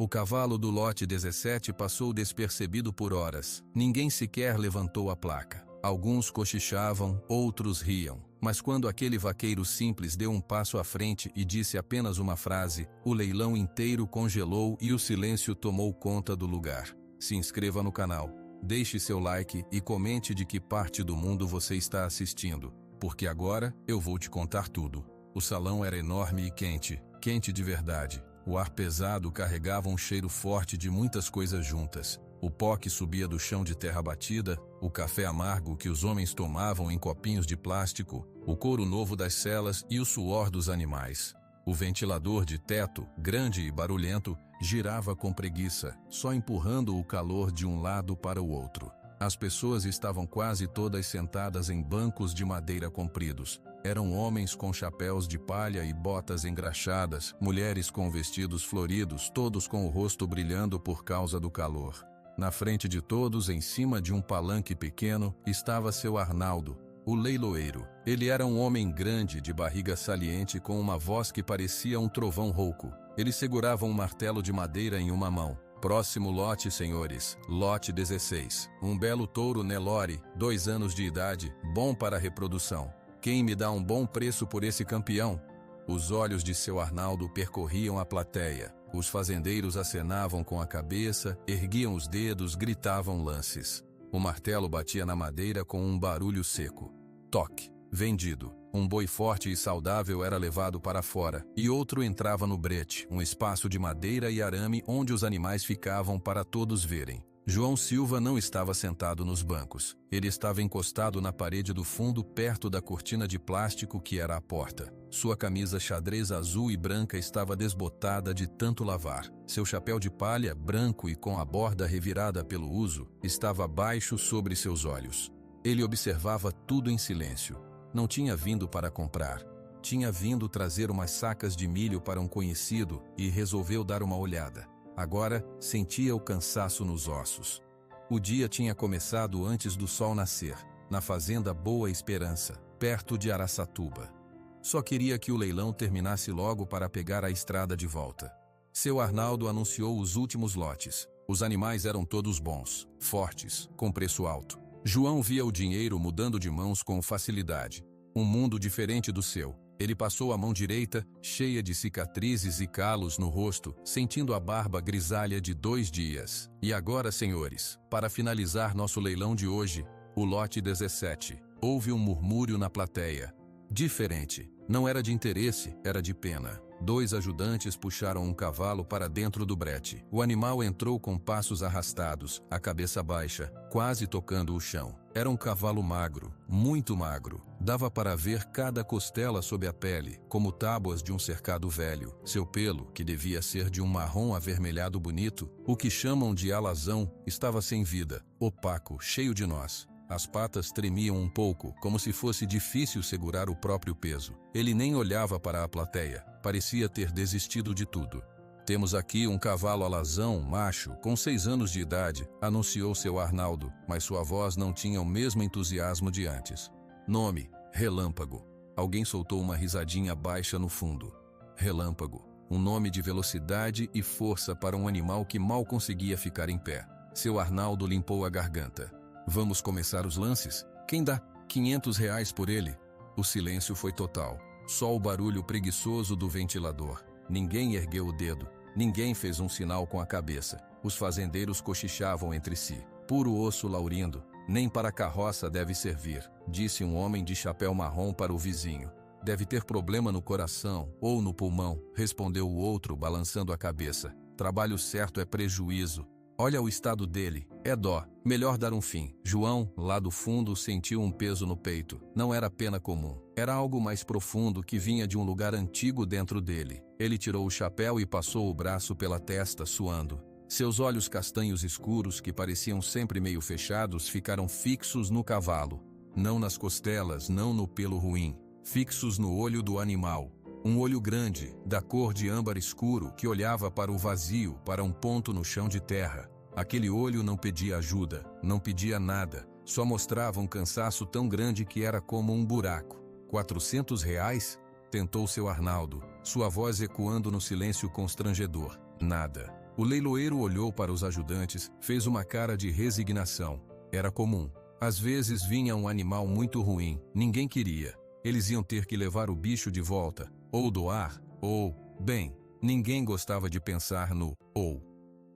O cavalo do lote 17 passou despercebido por horas. Ninguém sequer levantou a placa. Alguns cochichavam, outros riam. Mas quando aquele vaqueiro simples deu um passo à frente e disse apenas uma frase, o leilão inteiro congelou e o silêncio tomou conta do lugar. Se inscreva no canal, deixe seu like e comente de que parte do mundo você está assistindo, porque agora eu vou te contar tudo. O salão era enorme e quente, quente de verdade. O ar pesado carregava um cheiro forte de muitas coisas juntas. O pó que subia do chão de terra batida, o café amargo que os homens tomavam em copinhos de plástico, o couro novo das celas e o suor dos animais. O ventilador de teto, grande e barulhento, girava com preguiça, só empurrando o calor de um lado para o outro. As pessoas estavam quase todas sentadas em bancos de madeira compridos. Eram homens com chapéus de palha e botas engraxadas, mulheres com vestidos floridos, todos com o rosto brilhando por causa do calor. Na frente de todos, em cima de um palanque pequeno, estava seu Arnaldo, o leiloeiro. Ele era um homem grande, de barriga saliente, com uma voz que parecia um trovão rouco. Ele segurava um martelo de madeira em uma mão. Próximo lote, senhores, lote 16. Um belo touro Nelore, 2 anos de idade, bom para a reprodução. Quem me dá um bom preço por esse campeão? Os olhos de seu Arnaldo percorriam a plateia. Os fazendeiros acenavam com a cabeça, erguiam os dedos, gritavam lances. O martelo batia na madeira com um barulho seco. Toque. Vendido. Um boi forte e saudável era levado para fora, e outro entrava no brete, um espaço de madeira e arame onde os animais ficavam para todos verem. João Silva não estava sentado nos bancos. Ele estava encostado na parede do fundo, perto da cortina de plástico que era a porta. Sua camisa xadrez azul e branca estava desbotada de tanto lavar. Seu chapéu de palha, branco e com a borda revirada pelo uso, estava baixo sobre seus olhos. Ele observava tudo em silêncio. Não tinha vindo para comprar. Tinha vindo trazer umas sacas de milho para um conhecido e resolveu dar uma olhada. Agora sentia o cansaço nos ossos. O dia tinha começado antes do sol nascer, na fazenda Boa Esperança, perto de Araçatuba. Só queria que o leilão terminasse logo para pegar a estrada de volta. Seu Arnaldo anunciou os últimos lotes. Os animais eram todos bons, fortes, com preço alto. João via o dinheiro mudando de mãos com facilidade. Um mundo diferente do seu. Ele passou a mão direita, cheia de cicatrizes e calos no rosto, sentindo a barba grisalha de 2 dias. E agora, senhores, para finalizar nosso leilão de hoje, o lote 17. Houve um murmúrio na plateia. Diferente. Não era de interesse, era de pena. 2 ajudantes puxaram um cavalo para dentro do brete. O animal entrou com passos arrastados, a cabeça baixa, quase tocando o chão. Era um cavalo magro, muito magro. Dava para ver cada costela sob a pele, como tábuas de um cercado velho. Seu pelo, que devia ser de um marrom avermelhado bonito, o que chamam de alazão, estava sem vida, opaco, cheio de nós. As patas tremiam um pouco, como se fosse difícil segurar o próprio peso. Ele nem olhava para a plateia, parecia ter desistido de tudo. Temos aqui um cavalo alazão, macho, com 6 anos de idade, anunciou seu Arnaldo, mas sua voz não tinha o mesmo entusiasmo de antes. Nome: Relâmpago. Alguém soltou uma risadinha baixa no fundo. Relâmpago. Um nome de velocidade e força para um animal que mal conseguia ficar em pé. Seu Arnaldo limpou a garganta. Vamos começar os lances? Quem dá R$ 500 por ele? O silêncio foi total. Só o barulho preguiçoso do ventilador. Ninguém ergueu o dedo. Ninguém fez um sinal com a cabeça. Os fazendeiros cochichavam entre si. Puro osso laurindo. Nem para a carroça deve servir, disse um homem de chapéu marrom para o vizinho. Deve ter problema no coração ou no pulmão, respondeu o outro balançando a cabeça. Trabalho certo é prejuízo. Olha o estado dele, é dó, melhor dar um fim. João, lá do fundo, sentiu um peso no peito. Não era pena comum, era algo mais profundo que vinha de um lugar antigo dentro dele. Ele tirou o chapéu e passou o braço pela testa, suando. Seus olhos castanhos escuros, que pareciam sempre meio fechados, ficaram fixos no cavalo. Não nas costelas, não no pelo ruim. Fixos no olho do animal. Um olho grande, da cor de âmbar escuro, que olhava para o vazio, para um ponto no chão de terra. Aquele olho não pedia ajuda, não pedia nada, só mostrava um cansaço tão grande que era como um buraco. R$ 400? Tentou seu Arnaldo, sua voz ecoando no silêncio constrangedor. Nada. O leiloeiro olhou para os ajudantes, fez uma cara de resignação. Era comum. Às vezes vinha um animal muito ruim, ninguém queria. Eles iam ter que levar o bicho de volta, ou doar, ou, bem, ninguém gostava de pensar no ou.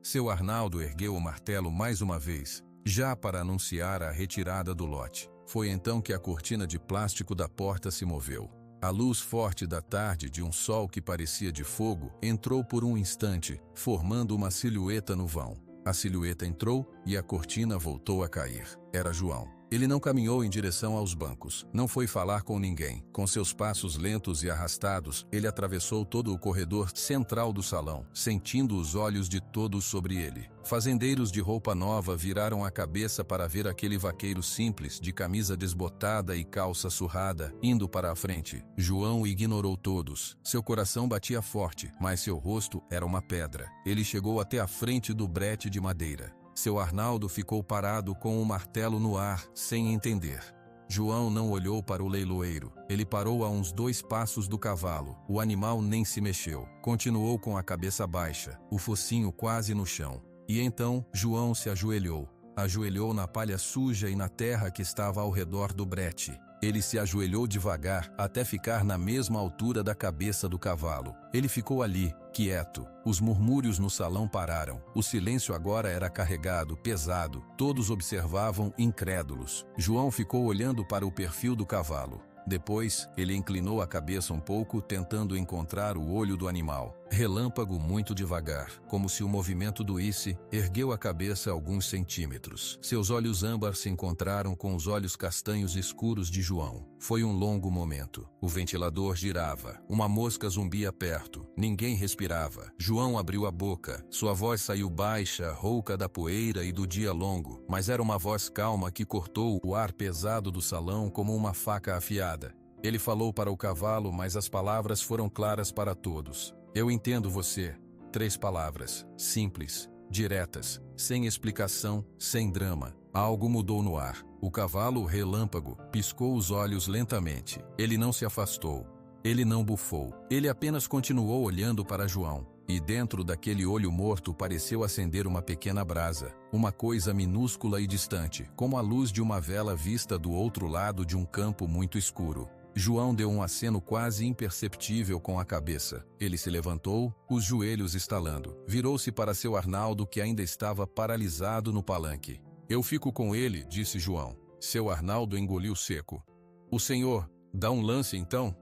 Seu Arnaldo ergueu o martelo mais uma vez, já para anunciar a retirada do lote. Foi então que a cortina de plástico da porta se moveu. A luz forte da tarde de um sol que parecia de fogo entrou por um instante, formando uma silhueta no vão. A silhueta entrou e a cortina voltou a cair. Era João. Ele não caminhou em direção aos bancos, não foi falar com ninguém. Com seus passos lentos e arrastados, ele atravessou todo o corredor central do salão, sentindo os olhos de todos sobre ele. Fazendeiros de roupa nova viraram a cabeça para ver aquele vaqueiro simples, de camisa desbotada e calça surrada, indo para a frente. João ignorou todos. Seu coração batia forte, mas seu rosto era uma pedra. Ele chegou até a frente do brete de madeira. Seu Arnaldo ficou parado com o martelo no ar, sem entender. João não olhou para o leiloeiro. Ele parou a uns 2 passos do cavalo. O animal nem se mexeu. Continuou com a cabeça baixa, o focinho quase no chão. E então, João se ajoelhou. Ajoelhou na palha suja e na terra que estava ao redor do brete. Ele se ajoelhou devagar, até ficar na mesma altura da cabeça do cavalo. Ele ficou ali, quieto. Os murmúrios no salão pararam. O silêncio agora era carregado, pesado. Todos observavam, incrédulos. João ficou olhando para o perfil do cavalo. Depois, ele inclinou a cabeça um pouco, tentando encontrar o olho do animal. Relâmpago muito devagar, como se o movimento doísse, ergueu a cabeça alguns centímetros. Seus olhos âmbar se encontraram com os olhos castanhos escuros de João. Foi um longo momento. O ventilador girava. Uma mosca zumbia perto. Ninguém respirava. João abriu a boca. Sua voz saiu baixa, rouca da poeira e do dia longo, mas era uma voz calma que cortou o ar pesado do salão como uma faca afiada. Ele falou para o cavalo, mas as palavras foram claras para todos. Eu entendo você. 3 palavras, simples, diretas, sem explicação, sem drama. Algo mudou no ar. O cavalo, relâmpago, piscou os olhos lentamente. Ele não se afastou. Ele não bufou. Ele apenas continuou olhando para João. E dentro daquele olho morto pareceu acender uma pequena brasa. Uma coisa minúscula e distante, como a luz de uma vela vista do outro lado de um campo muito escuro. João deu um aceno quase imperceptível com a cabeça. Ele se levantou, os joelhos estalando. Virou-se para seu Arnaldo, que ainda estava paralisado no palanque. Eu fico com ele, disse João. Seu Arnaldo engoliu seco. O senhor dá um lance então?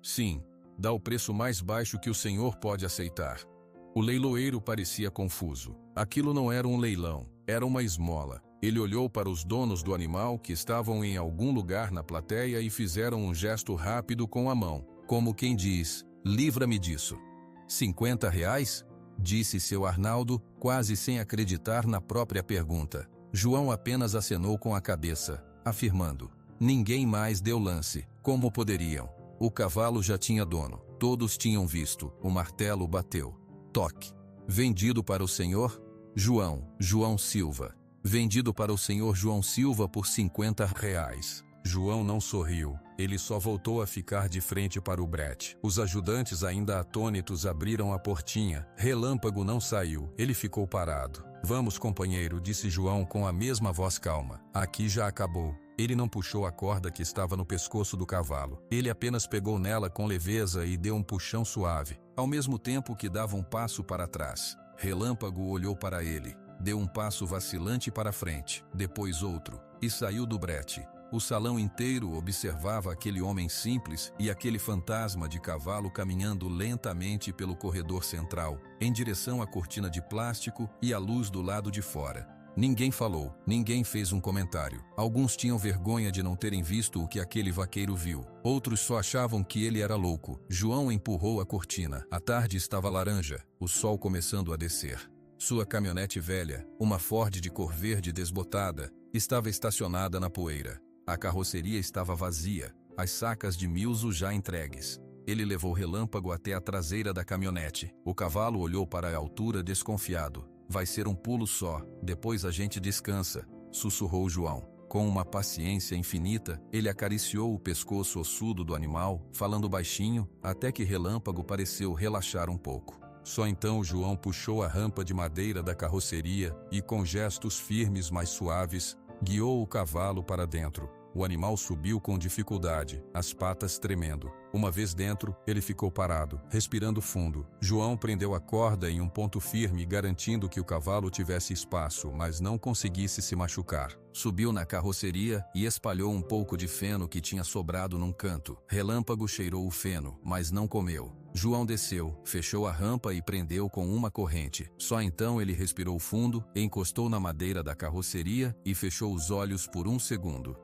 Sim, dá o preço mais baixo que o senhor pode aceitar. O leiloeiro parecia confuso. Aquilo não era um leilão, era uma esmola. Ele olhou para os donos do animal que estavam em algum lugar na plateia e fizeram um gesto rápido com a mão, como quem diz, livra-me disso. 50 reais? Disse seu Arnaldo, quase sem acreditar na própria pergunta. João apenas acenou com a cabeça, afirmando, ninguém mais deu lance, como poderiam? O cavalo já tinha dono, todos tinham visto, o martelo bateu. Toque. Vendido para o senhor? João Silva. Vendido para o senhor João Silva por 50 reais. João não sorriu, ele só voltou a ficar de frente para o brete. Os ajudantes, ainda atônitos, abriram a portinha. Relâmpago não saiu, ele ficou parado. Vamos, companheiro, disse João com a mesma voz calma. Aqui já acabou. Ele não puxou a corda que estava no pescoço do cavalo. Ele apenas pegou nela com leveza e deu um puxão suave, ao mesmo tempo que dava um passo para trás. Relâmpago olhou para ele. Deu um passo vacilante para frente, depois outro, e saiu do brete. O salão inteiro observava aquele homem simples e aquele fantasma de cavalo caminhando lentamente pelo corredor central, em direção à cortina de plástico e à luz do lado de fora. Ninguém falou, ninguém fez um comentário. Alguns tinham vergonha de não terem visto o que aquele vaqueiro viu. Outros só achavam que ele era louco. João empurrou a cortina. A tarde estava laranja, o sol começando a descer. Sua caminhonete velha, uma Ford de cor verde desbotada, estava estacionada na poeira. A carroceria estava vazia, as sacas de milso já entregues. Ele levou Relâmpago até a traseira da caminhonete. O cavalo olhou para a altura desconfiado. Vai ser um pulo só, depois a gente descansa, sussurrou João. Com uma paciência infinita, ele acariciou o pescoço ossudo do animal, falando baixinho, até que Relâmpago pareceu relaxar um pouco. Só então João puxou a rampa de madeira da carroceria e, com gestos firmes mas suaves, guiou o cavalo para dentro. O animal subiu com dificuldade, as patas tremendo. Uma vez dentro, ele ficou parado, respirando fundo. João prendeu a corda em um ponto firme, garantindo que o cavalo tivesse espaço, mas não conseguisse se machucar. Subiu na carroceria e espalhou um pouco de feno que tinha sobrado num canto. Relâmpago cheirou o feno, mas não comeu. João desceu, fechou a rampa e prendeu com uma corrente. Só então ele respirou fundo, encostou na madeira da carroceria e fechou os olhos por um segundo.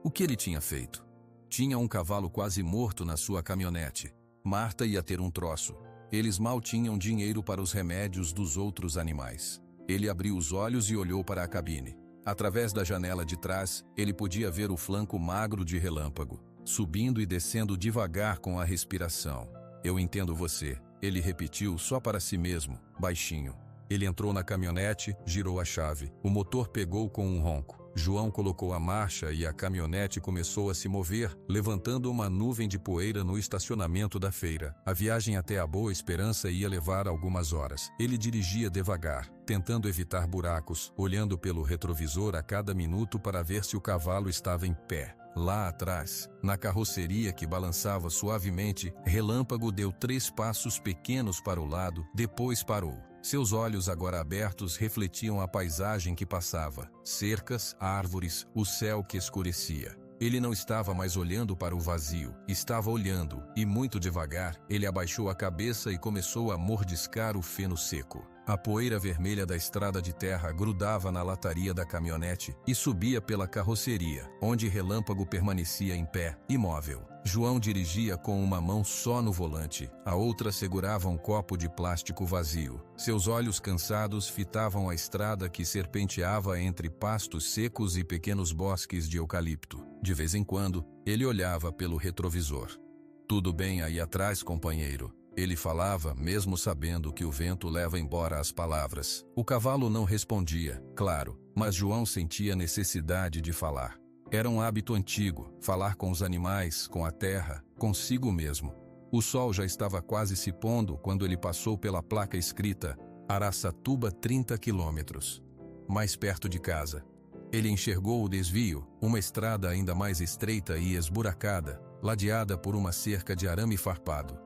O que ele tinha feito? Tinha um cavalo quase morto na sua caminhonete. Marta ia ter um troço. Eles mal tinham dinheiro para os remédios dos outros animais. Ele abriu os olhos e olhou para a cabine. Através da janela de trás, ele podia ver o flanco magro de Relâmpago, subindo e descendo devagar com a respiração. Eu entendo você, ele repetiu só para si mesmo, baixinho. Ele entrou na caminhonete, girou a chave. O motor pegou com um ronco. João colocou a marcha e a caminhonete começou a se mover, levantando uma nuvem de poeira no estacionamento da feira. A viagem até a Boa Esperança ia levar algumas horas. Ele dirigia devagar, tentando evitar buracos, olhando pelo retrovisor a cada minuto para ver se o cavalo estava em pé. Lá atrás, na carroceria que balançava suavemente, Relâmpago deu 3 passos pequenos para o lado, depois parou. Seus olhos agora abertos refletiam a paisagem que passava, cercas, árvores, o céu que escurecia. Ele não estava mais olhando para o vazio, estava olhando, e muito devagar, ele abaixou a cabeça e começou a mordiscar o feno seco. A poeira vermelha da estrada de terra grudava na lataria da caminhonete e subia pela carroceria, onde Relâmpago permanecia em pé, imóvel. João dirigia com uma mão só no volante, a outra segurava um copo de plástico vazio. Seus olhos cansados fitavam a estrada que serpenteava entre pastos secos e pequenos bosques de eucalipto. De vez em quando, ele olhava pelo retrovisor. "Tudo bem aí atrás, companheiro?" Ele falava, mesmo sabendo que o vento leva embora as palavras. O cavalo não respondia, claro, mas João sentia necessidade de falar. Era um hábito antigo, falar com os animais, com a terra, consigo mesmo. O sol já estava quase se pondo quando ele passou pela placa escrita Araçatuba 30 quilômetros. Mais perto de casa. Ele enxergou o desvio, uma estrada ainda mais estreita e esburacada, ladeada por uma cerca de arame farpado.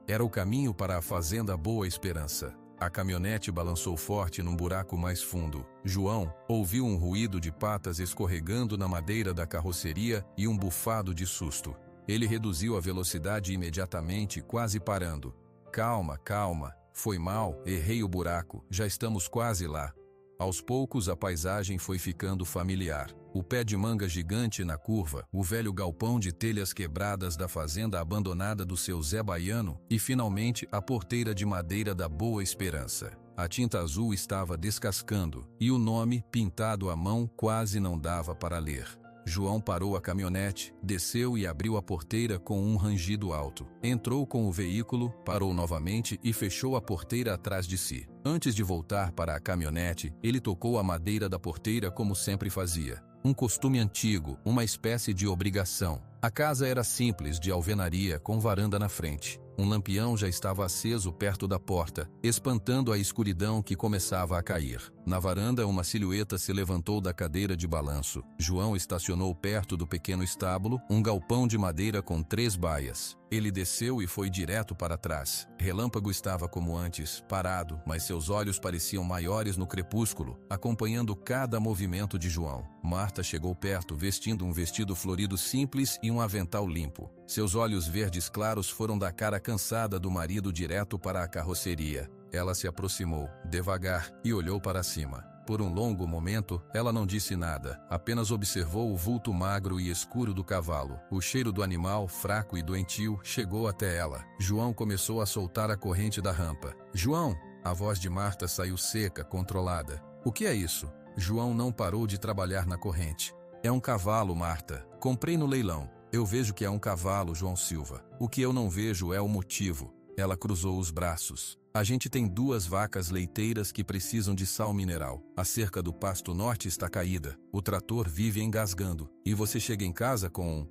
Era o caminho para a fazenda Boa Esperança. A caminhonete balançou forte num buraco mais fundo. João ouviu um ruído de patas escorregando na madeira da carroceria e um bufado de susto. Ele reduziu a velocidade imediatamente, quase parando. "Calma, calma. Foi mal, errei o buraco, já estamos quase lá." Aos poucos a paisagem foi ficando familiar. O pé de manga gigante na curva, o velho galpão de telhas quebradas da fazenda abandonada do seu Zé Baiano e, finalmente, a porteira de madeira da Boa Esperança. A tinta azul estava descascando e o nome, pintado à mão, quase não dava para ler. João parou a caminhonete, desceu e abriu a porteira com um rangido alto. Entrou com o veículo, parou novamente e fechou a porteira atrás de si. Antes de voltar para a caminhonete, ele tocou a madeira da porteira como sempre fazia. Um costume antigo, uma espécie de obrigação. A casa era simples, de alvenaria, com varanda na frente. Um lampião já estava aceso perto da porta, espantando a escuridão que começava a cair. Na varanda, uma silhueta se levantou da cadeira de balanço. João estacionou perto do pequeno estábulo, um galpão de madeira com 3 baias. Ele desceu e foi direto para trás. Relâmpago estava como antes, parado, mas seus olhos pareciam maiores no crepúsculo, acompanhando cada movimento de João. Marta chegou perto, vestindo um vestido florido simples e um avental limpo. Seus olhos verdes claros foram da cara cansada do marido direto para a carroceria. Ela se aproximou, devagar, e olhou para cima. Por um longo momento, ela não disse nada, apenas observou o vulto magro e escuro do cavalo. O cheiro do animal, fraco e doentio, chegou até ela. João começou a soltar a corrente da rampa. "João!" A voz de Marta saiu seca, controlada. "O que é isso?" João não parou de trabalhar na corrente. "É um cavalo, Marta. Comprei no leilão." "Eu vejo que é um cavalo, João Silva. O que eu não vejo é o motivo." Ela cruzou os braços. "A gente tem 2 vacas leiteiras que precisam de sal mineral. A cerca do pasto norte está caída. O trator vive engasgando. E você chega em casa com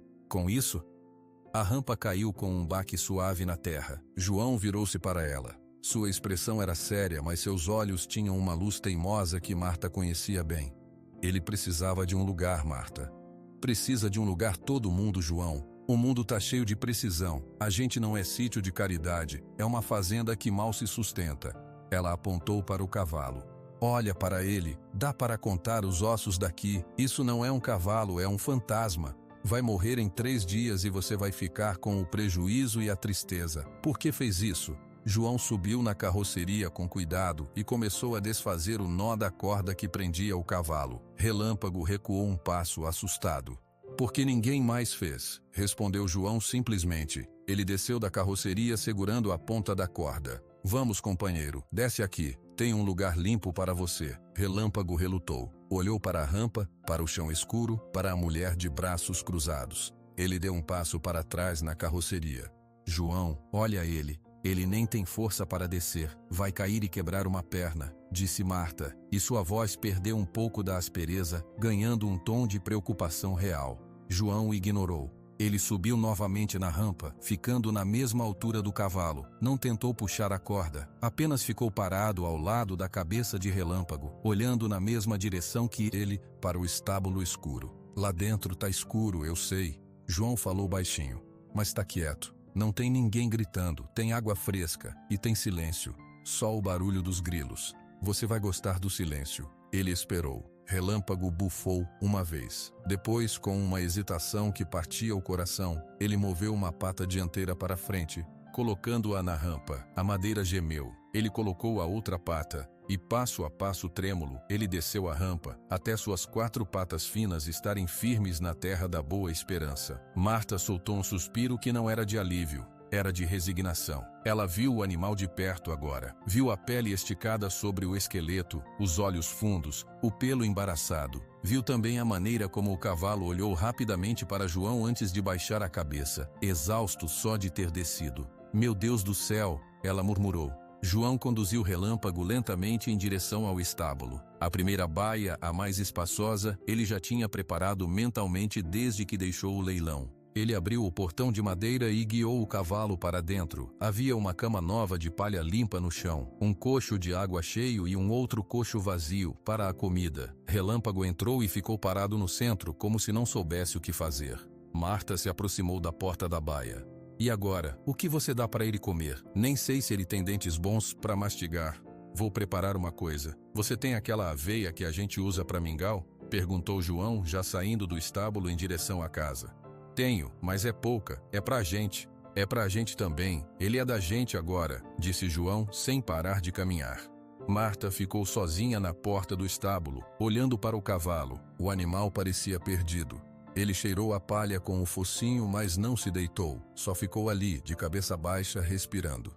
isso?" A rampa caiu com um baque suave na terra. João virou-se para ela. Sua expressão era séria, mas seus olhos tinham uma luz teimosa que Marta conhecia bem. Ele precisava de um lugar, Marta. Precisa de um lugar todo mundo, João. O mundo tá cheio de precisão. A gente não é sítio de caridade, é uma fazenda que mal se sustenta. Ela apontou para o cavalo. Olha para ele, dá para contar os ossos daqui. Isso não é um cavalo, é um fantasma. Vai morrer em 3 dias e você vai ficar com o prejuízo e a tristeza. Por que fez isso? João subiu na carroceria com cuidado e começou a desfazer o nó da corda que prendia o cavalo. Relâmpago recuou um passo, assustado. Porque ninguém mais fez, respondeu João simplesmente. Ele desceu da carroceria segurando a ponta da corda. Vamos, companheiro, desce aqui. Tem um lugar limpo para você. Relâmpago relutou. Olhou para a rampa, para o chão escuro, para a mulher de braços cruzados. Ele deu um passo para trás na carroceria. João, olha ele. Ele nem tem força para descer. Vai cair e quebrar uma perna, disse Marta, e sua voz perdeu um pouco da aspereza, ganhando um tom de preocupação real. João o ignorou. Ele subiu novamente na rampa, ficando na mesma altura do cavalo. Não tentou puxar a corda, apenas ficou parado ao lado da cabeça de Relâmpago, olhando na mesma direção que ele, para o estábulo escuro. Lá dentro tá escuro, eu sei. João falou baixinho. Mas tá quieto. Não tem ninguém gritando, tem água fresca e tem silêncio. Só o barulho dos grilos. Você vai gostar do silêncio. Ele esperou. Relâmpago bufou uma vez. Depois, com uma hesitação que partia o coração, ele moveu uma pata dianteira para frente, colocando-a na rampa. A madeira gemeu. Ele colocou a outra pata, e passo a passo trêmulo, ele desceu a rampa, até suas 4 patas finas estarem firmes na terra da boa esperança. Marta soltou um suspiro que não era de alívio. Era de resignação. Ela viu o animal de perto agora. Viu a pele esticada sobre o esqueleto, os olhos fundos, o pelo embaraçado. Viu também a maneira como o cavalo olhou rapidamente para João antes de baixar a cabeça, exausto só de ter descido. Meu Deus do céu, ela murmurou. João conduziu Relâmpago lentamente em direção ao estábulo. A primeira baia, a mais espaçosa, ele já tinha preparado mentalmente desde que deixou o leilão. Ele abriu o portão de madeira e guiou o cavalo para dentro. Havia uma cama nova de palha limpa no chão, um cocho de água cheio e um outro cocho vazio para a comida. Relâmpago entrou e ficou parado no centro, como se não soubesse o que fazer. Marta se aproximou da porta da baia. E agora, o que você dá para ele comer? Nem sei se ele tem dentes bons para mastigar. Vou preparar uma coisa. Você tem aquela aveia que a gente usa para mingau? Perguntou João, já saindo do estábulo em direção à casa. Tenho, mas é pouca, é pra gente. É pra gente também, ele é da gente agora, disse João, sem parar de caminhar. Marta ficou sozinha na porta do estábulo, olhando para o cavalo. O animal parecia perdido. Ele cheirou a palha com o focinho, mas não se deitou, só ficou ali, de cabeça baixa, respirando.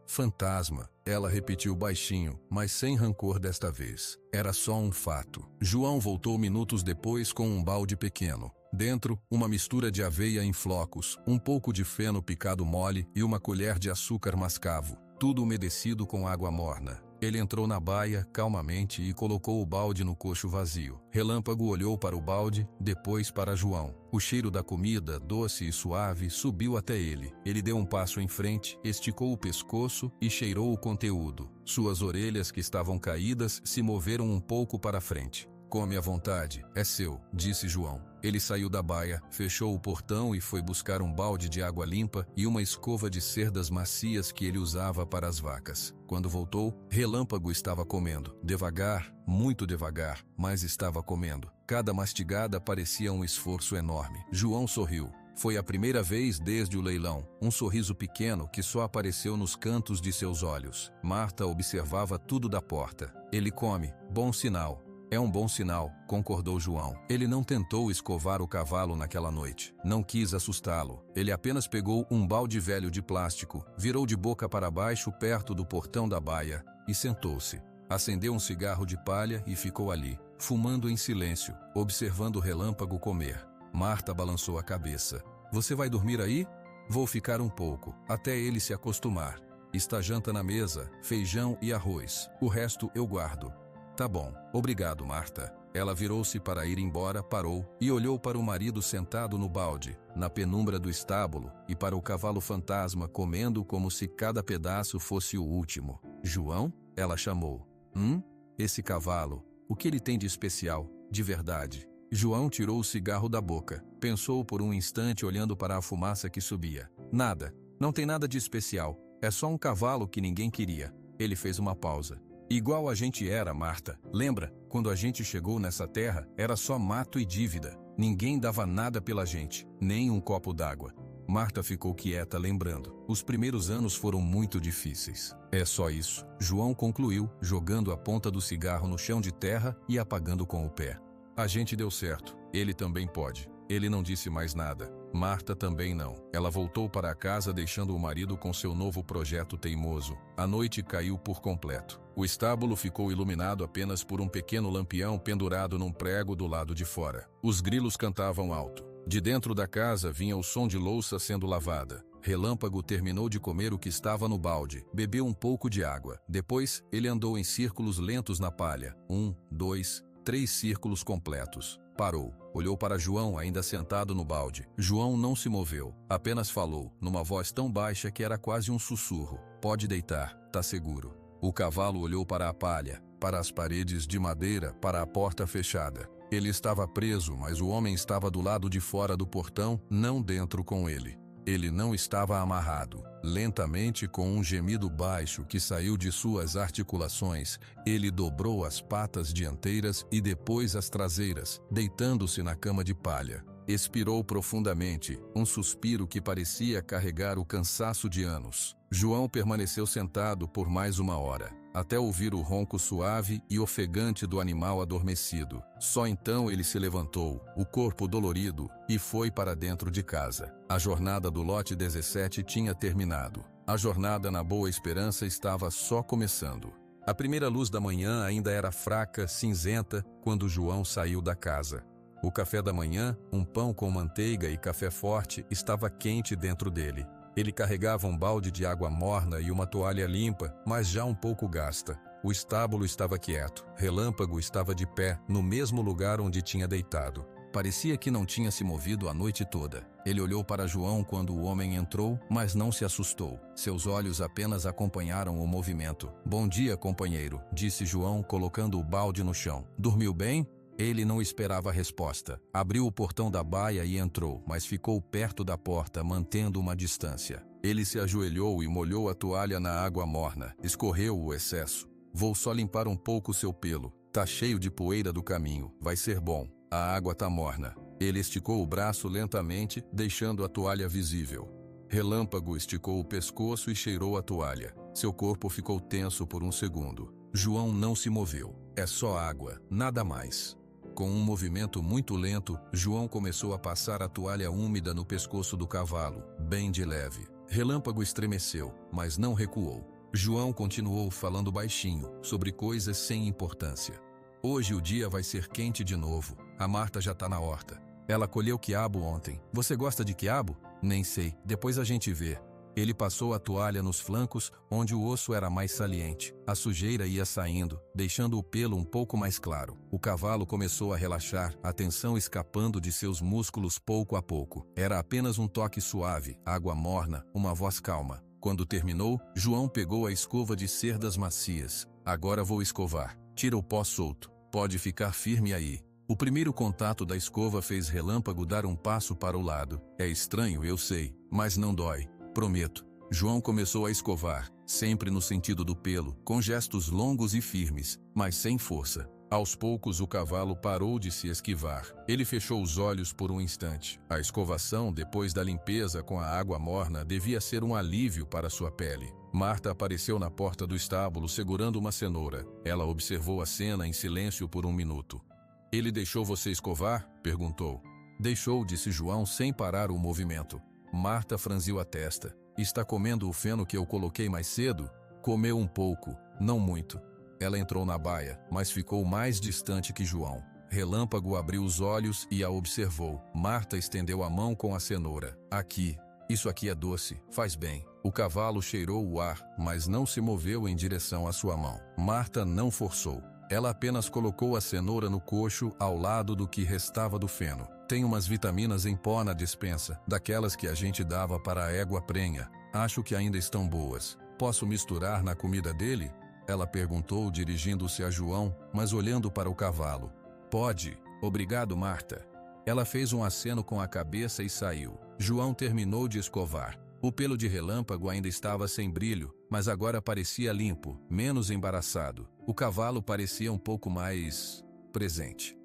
Fantasma, ela repetiu baixinho, mas sem rancor desta vez. Era só um fato. João voltou minutos depois com um balde pequeno. Dentro, uma mistura de aveia em flocos, um pouco de feno picado mole e uma colher de açúcar mascavo, tudo umedecido com água morna. Ele entrou na baia, calmamente, e colocou o balde no cocho vazio. Relâmpago olhou para o balde, depois para João. O cheiro da comida, doce e suave, subiu até ele. Ele deu um passo em frente, esticou o pescoço e cheirou o conteúdo. Suas orelhas, que estavam caídas, se moveram um pouco para frente. Come à vontade, é seu, disse João. Ele saiu da baia, fechou o portão e foi buscar um balde de água limpa e uma escova de cerdas macias que ele usava para as vacas. Quando voltou, Relâmpago estava comendo. Devagar, muito devagar, mas estava comendo. Cada mastigada parecia um esforço enorme. João sorriu. Foi a primeira vez desde o leilão, um sorriso pequeno que só apareceu nos cantos de seus olhos. Marta observava tudo da porta. Ele come, bom sinal. É um bom sinal, concordou João. Ele não tentou escovar o cavalo naquela noite. Não quis assustá-lo. Ele apenas pegou um balde velho de plástico, virou de boca para baixo perto do portão da baia e sentou-se. Acendeu um cigarro de palha e ficou ali, fumando em silêncio, observando o Relâmpago comer. Marta balançou a cabeça. Você vai dormir aí? Vou ficar um pouco, até ele se acostumar. Está janta na mesa, feijão e arroz. O resto eu guardo. Tá bom, obrigado, Marta. Ela virou-se para ir embora, parou e olhou para o marido sentado no balde, na penumbra do estábulo, e para o cavalo fantasma comendo como se cada pedaço fosse o último. João? Ela chamou. Esse cavalo, o que ele tem de especial, de verdade? João tirou o cigarro da boca, pensou por um instante olhando para a fumaça que subia. Nada, não tem nada de especial, é só um cavalo que ninguém queria. Ele fez uma pausa. Igual a gente era, Marta. Lembra? Quando a gente chegou nessa terra, era só mato e dívida. Ninguém dava nada pela gente, nem um copo d'água. Marta ficou quieta lembrando. Os primeiros anos foram muito difíceis. É só isso. João concluiu, jogando a ponta do cigarro no chão de terra e apagando com o pé. A gente deu certo. Ele também pode. Ele não disse mais nada. Marta também não. Ela voltou para casa deixando o marido com seu novo projeto teimoso. A noite caiu por completo. O estábulo ficou iluminado apenas por um pequeno lampião pendurado num prego do lado de fora. Os grilos cantavam alto. De dentro da casa vinha o som de louça sendo lavada. Relâmpago terminou de comer o que estava no balde. Bebeu um pouco de água. Depois, ele andou em círculos lentos na palha. 1, 2, 3 círculos completos. Parou. Olhou para João ainda sentado no balde. João não se moveu. Apenas falou, numa voz tão baixa que era quase um sussurro. Pode deitar, tá seguro. O cavalo olhou para a palha, para as paredes de madeira, para a porta fechada. Ele estava preso, mas o homem estava do lado de fora do portão, não dentro com ele. Ele não estava amarrado. Lentamente, com um gemido baixo que saiu de suas articulações, ele dobrou as patas dianteiras e depois as traseiras, deitando-se na cama de palha. Expirou profundamente, um suspiro que parecia carregar o cansaço de anos. João permaneceu sentado por mais 1 hora, até ouvir o ronco suave e ofegante do animal adormecido. Só então ele se levantou, o corpo dolorido, e foi para dentro de casa. A jornada do lote 17 tinha terminado. A jornada na Boa Esperança estava só começando. A primeira luz da manhã ainda era fraca, cinzenta, quando João saiu da casa. O café da manhã, um pão com manteiga e café forte, estava quente dentro dele. Ele carregava um balde de água morna e uma toalha limpa, mas já um pouco gasta. O estábulo estava quieto. Relâmpago estava de pé, no mesmo lugar onde tinha deitado. Parecia que não tinha se movido a noite toda. Ele olhou para João quando o homem entrou, mas não se assustou. Seus olhos apenas acompanharam o movimento. Bom dia, companheiro, disse João, colocando o balde no chão. Dormiu bem? Ele não esperava a resposta. Abriu o portão da baia e entrou, mas ficou perto da porta, mantendo uma distância. Ele se ajoelhou e molhou a toalha na água morna. Escorreu o excesso. Vou só limpar um pouco seu pelo. Tá cheio de poeira do caminho. Vai ser bom. A água tá morna. Ele esticou o braço lentamente, deixando a toalha visível. Relâmpago esticou o pescoço e cheirou a toalha. Seu corpo ficou tenso por um segundo. João não se moveu. É só água, nada mais. Com um movimento muito lento, João começou a passar a toalha úmida no pescoço do cavalo, bem de leve. Relâmpago estremeceu, mas não recuou. João continuou falando baixinho, sobre coisas sem importância. Hoje o dia vai ser quente de novo. A Marta já tá na horta. Ela colheu quiabo ontem. Você gosta de quiabo? Nem sei, depois a gente vê. Ele passou a toalha nos flancos, onde o osso era mais saliente. A sujeira ia saindo, deixando o pelo um pouco mais claro. O cavalo começou a relaxar, a tensão escapando de seus músculos pouco a pouco. Era apenas um toque suave, água morna, uma voz calma. Quando terminou, João pegou a escova de cerdas macias. Agora vou escovar. Tira o pó solto. Pode ficar firme aí. O primeiro contato da escova fez Relâmpago dar um passo para o lado. É estranho, eu sei, mas não dói. Prometo. João começou a escovar, sempre no sentido do pelo, com gestos longos e firmes, mas sem força. Aos poucos o cavalo parou de se esquivar. Ele fechou os olhos por um instante. A escovação, depois da limpeza com a água morna, devia ser um alívio para sua pele. Marta apareceu na porta do estábulo segurando uma cenoura. Ela observou a cena em silêncio por um minuto. Ele deixou você escovar? Perguntou. Deixou, disse João sem parar o movimento. Marta franziu a testa. Está comendo o feno que eu coloquei mais cedo? Comeu um pouco, não muito. Ela entrou na baia, mas ficou mais distante que João. Relâmpago abriu os olhos e a observou. Marta estendeu a mão com a cenoura. Aqui. Isso aqui é doce, faz bem. O cavalo cheirou o ar, mas não se moveu em direção à sua mão. Marta não forçou. Ela apenas colocou a cenoura no coxo ao lado do que restava do feno. Tem umas vitaminas em pó na despensa, daquelas que a gente dava para a égua prenha. Acho que ainda estão boas. Posso misturar na comida dele? Ela perguntou, dirigindo-se a João, mas olhando para o cavalo. Pode. Obrigado, Marta. Ela fez um aceno com a cabeça e saiu. João terminou de escovar. O pelo de Relâmpago ainda estava sem brilho, mas agora parecia limpo, menos embaraçado. O cavalo parecia um pouco mais presente.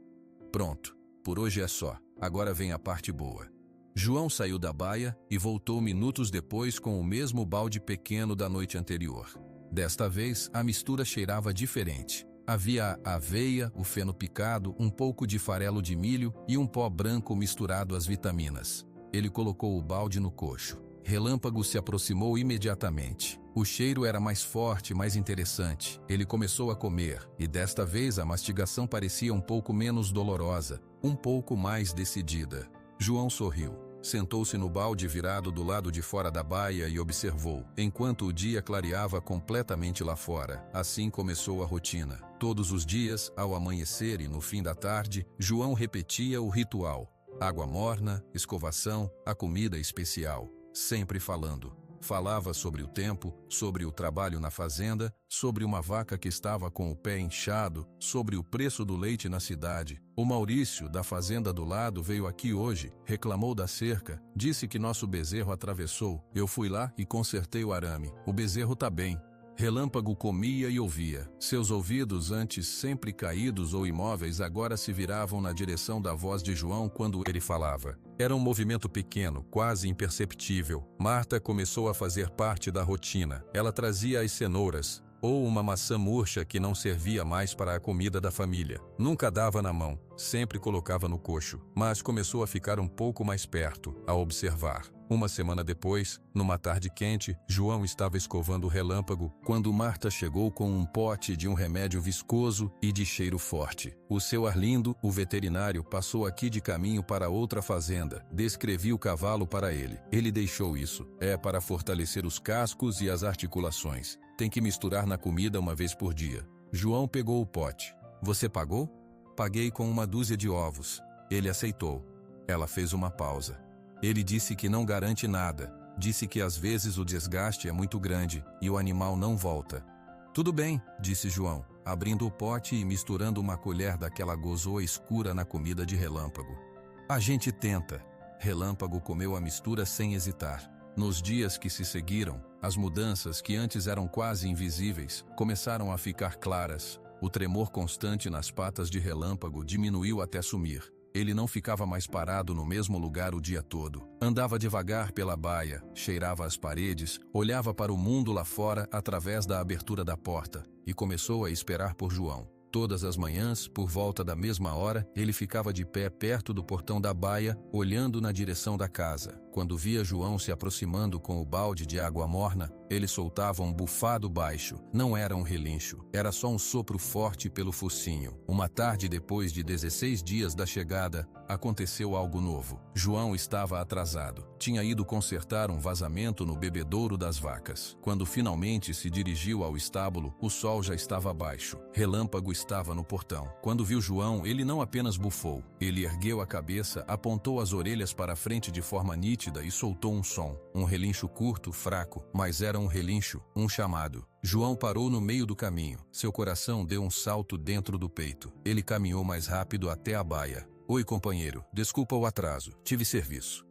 Pronto, por hoje é só. Agora vem a parte boa. João saiu da baia e voltou minutos depois com o mesmo balde pequeno da noite anterior. Desta vez, a mistura cheirava diferente. Havia a aveia, o feno picado, um pouco de farelo de milho e um pó branco misturado às vitaminas. Ele colocou o balde no coxo. Relâmpago se aproximou imediatamente. O cheiro era mais forte, mais interessante. Ele começou a comer, e desta vez a mastigação parecia um pouco menos dolorosa, um pouco mais decidida. João sorriu. Sentou-se no balde virado do lado de fora da baia e observou, enquanto o dia clareava completamente lá fora. Assim começou a rotina. Todos os dias, ao amanhecer e no fim da tarde, João repetia o ritual. Água morna, escovação, a comida especial. Sempre falando. Falava sobre o tempo, sobre o trabalho na fazenda, sobre uma vaca que estava com o pé inchado, sobre o preço do leite na cidade. O Maurício, da fazenda do lado, veio aqui hoje, reclamou da cerca, disse que nosso bezerro atravessou. Eu fui lá e consertei o arame. O bezerro tá bem. Relâmpago comia e ouvia. Seus ouvidos, antes sempre caídos ou imóveis, agora se viravam na direção da voz de João quando ele falava. Era um movimento pequeno, quase imperceptível. Marta começou a fazer parte da rotina. Ela trazia as cenouras, ou uma maçã murcha que não servia mais para a comida da família. Nunca dava na mão, sempre colocava no coxo, mas começou a ficar um pouco mais perto, a observar. Uma semana depois, numa tarde quente, João estava escovando o Relâmpago quando Marta chegou com um pote de um remédio viscoso e de cheiro forte. O seu Arlindo, o veterinário, passou aqui de caminho para outra fazenda. Descrevi o cavalo para ele. Ele deixou isso. É para fortalecer os cascos e as articulações. Tem que misturar na comida uma vez por dia. João pegou o pote. Você pagou? Paguei com 1 dúzia de ovos. Ele aceitou. Ela fez uma pausa. Ele disse que não garante nada. Disse que às vezes o desgaste é muito grande e o animal não volta. Tudo bem, disse João, abrindo o pote e misturando uma colher daquela gozoa escura na comida de Relâmpago. A gente tenta. Relâmpago comeu a mistura sem hesitar. Nos dias que se seguiram, as mudanças que antes eram quase invisíveis começaram a ficar claras. O tremor constante nas patas de Relâmpago diminuiu até sumir. Ele não ficava mais parado no mesmo lugar o dia todo. Andava devagar pela baia, cheirava as paredes, olhava para o mundo lá fora através da abertura da porta e começou a esperar por João. Todas as manhãs, por volta da mesma hora, ele ficava de pé perto do portão da baia, olhando na direção da casa. Quando via João se aproximando com o balde de água morna, ele soltava um bufado baixo. Não era um relincho, era só um sopro forte pelo focinho. Uma tarde depois de 16 dias da chegada, aconteceu algo novo. João estava atrasado. Tinha ido consertar um vazamento no bebedouro das vacas. Quando finalmente se dirigiu ao estábulo, o sol já estava baixo. Relâmpago estava no portão. Quando viu João, ele não apenas bufou. Ele ergueu a cabeça, apontou as orelhas para a frente de forma nítida e soltou um som. Um relincho curto, fraco, mas era um relincho, um chamado. João parou no meio do caminho. Seu coração deu um salto dentro do peito. Ele caminhou mais rápido até a baia. Oi, companheiro. Desculpa o atraso. Tive serviço.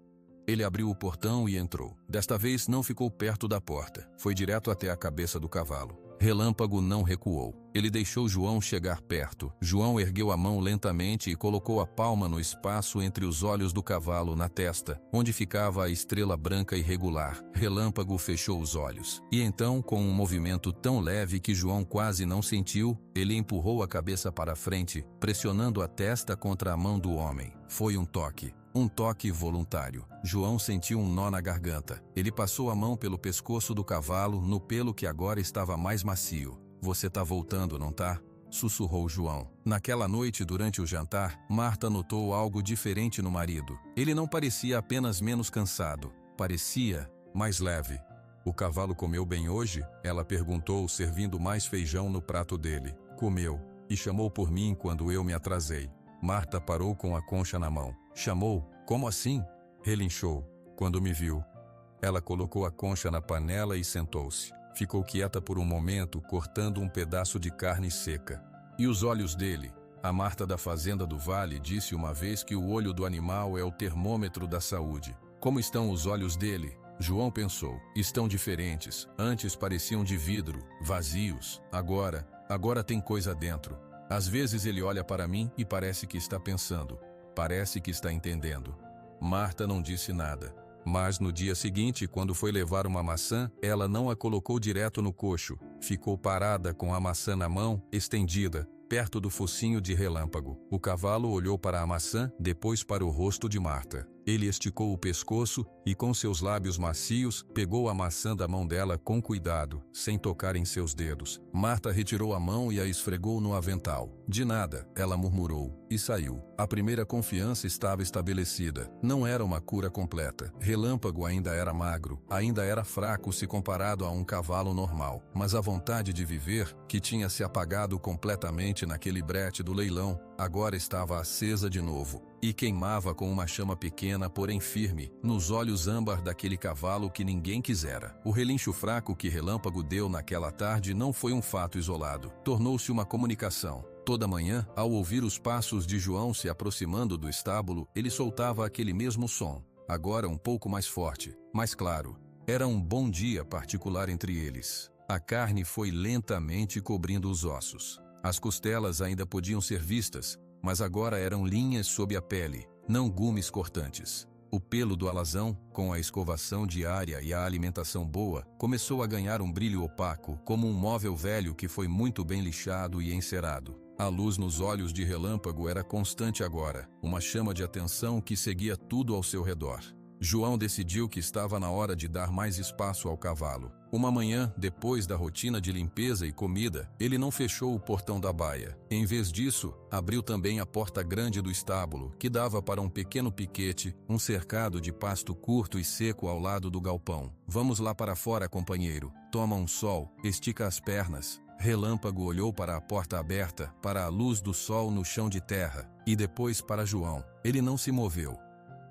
Ele abriu o portão e entrou. Desta vez não ficou perto da porta. Foi direto até a cabeça do cavalo. Relâmpago não recuou. Ele deixou João chegar perto. João ergueu a mão lentamente e colocou a palma no espaço entre os olhos do cavalo, na testa, onde ficava a estrela branca irregular. Relâmpago fechou os olhos. E então, com um movimento tão leve que João quase não sentiu, ele empurrou a cabeça para frente, pressionando a testa contra a mão do homem. Foi um toque. Um toque voluntário. João sentiu um nó na garganta. Ele passou a mão pelo pescoço do cavalo, no pelo que agora estava mais macio. Você tá voltando, não tá? Sussurrou João. Naquela noite, durante o jantar, Marta notou algo diferente no marido. Ele não parecia apenas menos cansado. Parecia mais leve. O cavalo comeu bem hoje? Ela perguntou, servindo mais feijão no prato dele. Comeu. e chamou por mim quando eu me atrasei. Marta parou com a concha na mão. Chamou? Como assim? Relinchou. Quando me viu. Ela colocou a concha na panela e sentou-se. Ficou quieta por um momento, cortando um pedaço de carne seca. E os olhos dele? A Marta da fazenda do Vale disse uma vez que o olho do animal é o termômetro da saúde. Como estão os olhos dele? João pensou. Estão diferentes. Antes pareciam de vidro, vazios. Agora tem coisa dentro. Às vezes ele olha para mim e parece que está pensando. Parece que está entendendo. Marta não disse nada. Mas no dia seguinte, quando foi levar uma maçã, ela não a colocou direto no coxo. Ficou parada com a maçã na mão, estendida, perto do focinho de Relâmpago. O cavalo olhou para a maçã, depois para o rosto de Marta. Ele esticou o pescoço e, com seus lábios macios, pegou a maçã da mão dela com cuidado, sem tocar em seus dedos. Marta retirou a mão e a esfregou no avental. De nada, ela murmurou, e saiu. A primeira confiança estava estabelecida. Não era uma cura completa. Relâmpago ainda era magro, ainda era fraco se comparado a um cavalo normal. Mas a vontade de viver, que tinha se apagado completamente naquele brete do leilão, agora estava acesa de novo. E queimava com uma chama pequena, porém firme, nos olhos âmbar daquele cavalo que ninguém quisera. O relincho fraco que Relâmpago deu naquela tarde não foi um fato isolado. Tornou-se uma comunicação. Toda manhã, ao ouvir os passos de João se aproximando do estábulo, ele soltava aquele mesmo som. Agora um pouco mais forte, mais claro. Era um bom dia particular entre eles. A carne foi lentamente cobrindo os ossos. As costelas ainda podiam ser vistas, mas agora eram linhas sob a pele, não gumes cortantes. O pelo do alazão, com a escovação diária e a alimentação boa, começou a ganhar um brilho opaco, como um móvel velho que foi muito bem lixado e encerado. A luz nos olhos de Relâmpago era constante agora, uma chama de atenção que seguia tudo ao seu redor. João decidiu que estava na hora de dar mais espaço ao cavalo. Uma manhã, depois da rotina de limpeza e comida, ele não fechou o portão da baia. Em vez disso, abriu também a porta grande do estábulo, que dava para um pequeno piquete, um cercado de pasto curto e seco ao lado do galpão. Vamos lá para fora, companheiro. Toma um sol, estica as pernas. Relâmpago olhou para a porta aberta, para a luz do sol no chão de terra, e depois para João. Ele não se moveu.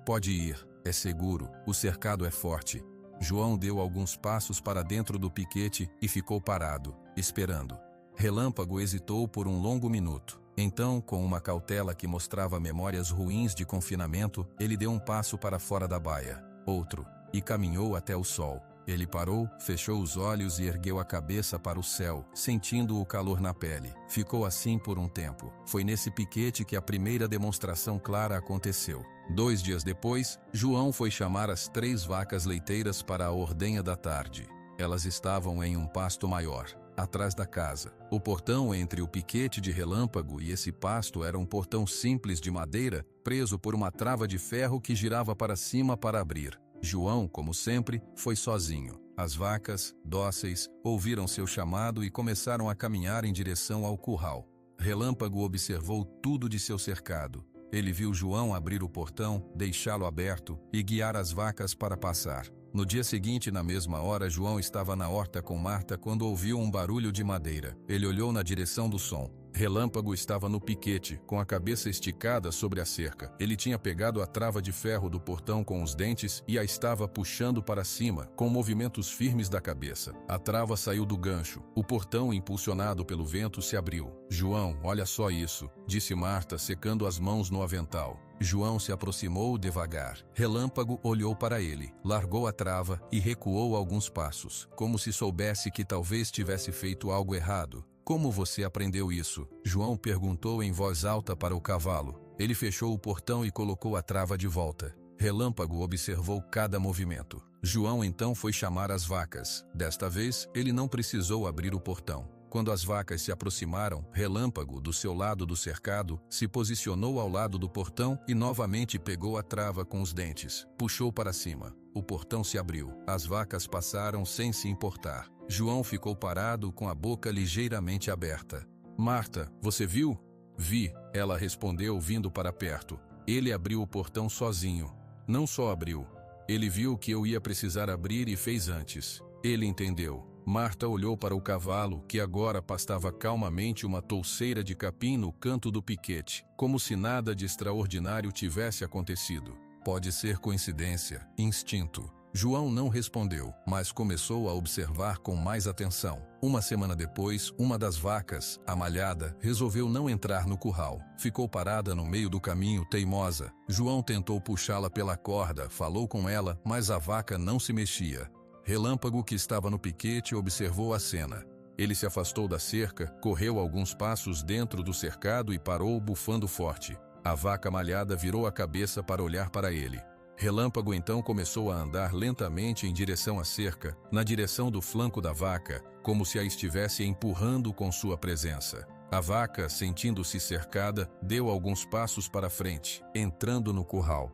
Pode ir. É seguro, o cercado é forte. João deu alguns passos para dentro do piquete e ficou parado, esperando. Relâmpago hesitou por um longo minuto. Então, com uma cautela que mostrava memórias ruins de confinamento, ele deu um passo para fora da baia, outro, e caminhou até o sol. Ele parou, fechou os olhos e ergueu a cabeça para o céu, sentindo o calor na pele. Ficou assim por um tempo. Foi nesse piquete que a primeira demonstração clara aconteceu. 2 dias depois, João foi chamar as 3 vacas leiteiras para a ordenha da tarde. Elas estavam em um pasto maior, atrás da casa. O portão entre o piquete de Relâmpago e esse pasto era um portão simples de madeira, preso por uma trava de ferro que girava para cima para abrir. João, como sempre, foi sozinho. As vacas, dóceis, ouviram seu chamado e começaram a caminhar em direção ao curral. Relâmpago observou tudo de seu cercado. Ele viu João abrir o portão, deixá-lo aberto e guiar as vacas para passar. No dia seguinte, na mesma hora, João estava na horta com Marta quando ouviu um barulho de madeira. Ele olhou na direção do som. Relâmpago estava no piquete, com a cabeça esticada sobre a cerca. Ele tinha pegado a trava de ferro do portão com os dentes e a estava puxando para cima, com movimentos firmes da cabeça. A trava saiu do gancho. O portão, impulsionado pelo vento, se abriu. João, olha só isso, disse Marta, secando as mãos no avental. João se aproximou devagar. Relâmpago olhou para ele, largou a trava e recuou alguns passos, como se soubesse que talvez tivesse feito algo errado. Como você aprendeu isso? João perguntou em voz alta para o cavalo. Ele fechou o portão e colocou a trava de volta. Relâmpago observou cada movimento. João então foi chamar as vacas. Desta vez, ele não precisou abrir o portão. Quando as vacas se aproximaram, Relâmpago, do seu lado do cercado, se posicionou ao lado do portão e novamente pegou a trava com os dentes. Puxou para cima. O portão se abriu. As vacas passaram sem se importar. João ficou parado com a boca ligeiramente aberta. Marta, você viu? Vi, ela respondeu vindo para perto. Ele abriu o portão sozinho. Não só abriu. Ele viu que eu ia precisar abrir e fez antes. Ele entendeu. Marta olhou para o cavalo, que agora pastava calmamente uma touceira de capim no canto do piquete, como se nada de extraordinário tivesse acontecido. Pode ser coincidência, instinto. João não respondeu, mas começou a observar com mais atenção. Uma semana depois, uma das vacas, a malhada, resolveu não entrar no curral. Ficou parada no meio do caminho, teimosa. João tentou puxá-la pela corda, falou com ela, mas a vaca não se mexia. Relâmpago, que estava no piquete, observou a cena. Ele se afastou da cerca, correu alguns passos dentro do cercado e parou bufando forte. A vaca malhada virou a cabeça para olhar para ele. Relâmpago então começou a andar lentamente em direção à cerca, na direção do flanco da vaca, como se a estivesse empurrando com sua presença. A vaca, sentindo-se cercada, deu alguns passos para frente, entrando no curral.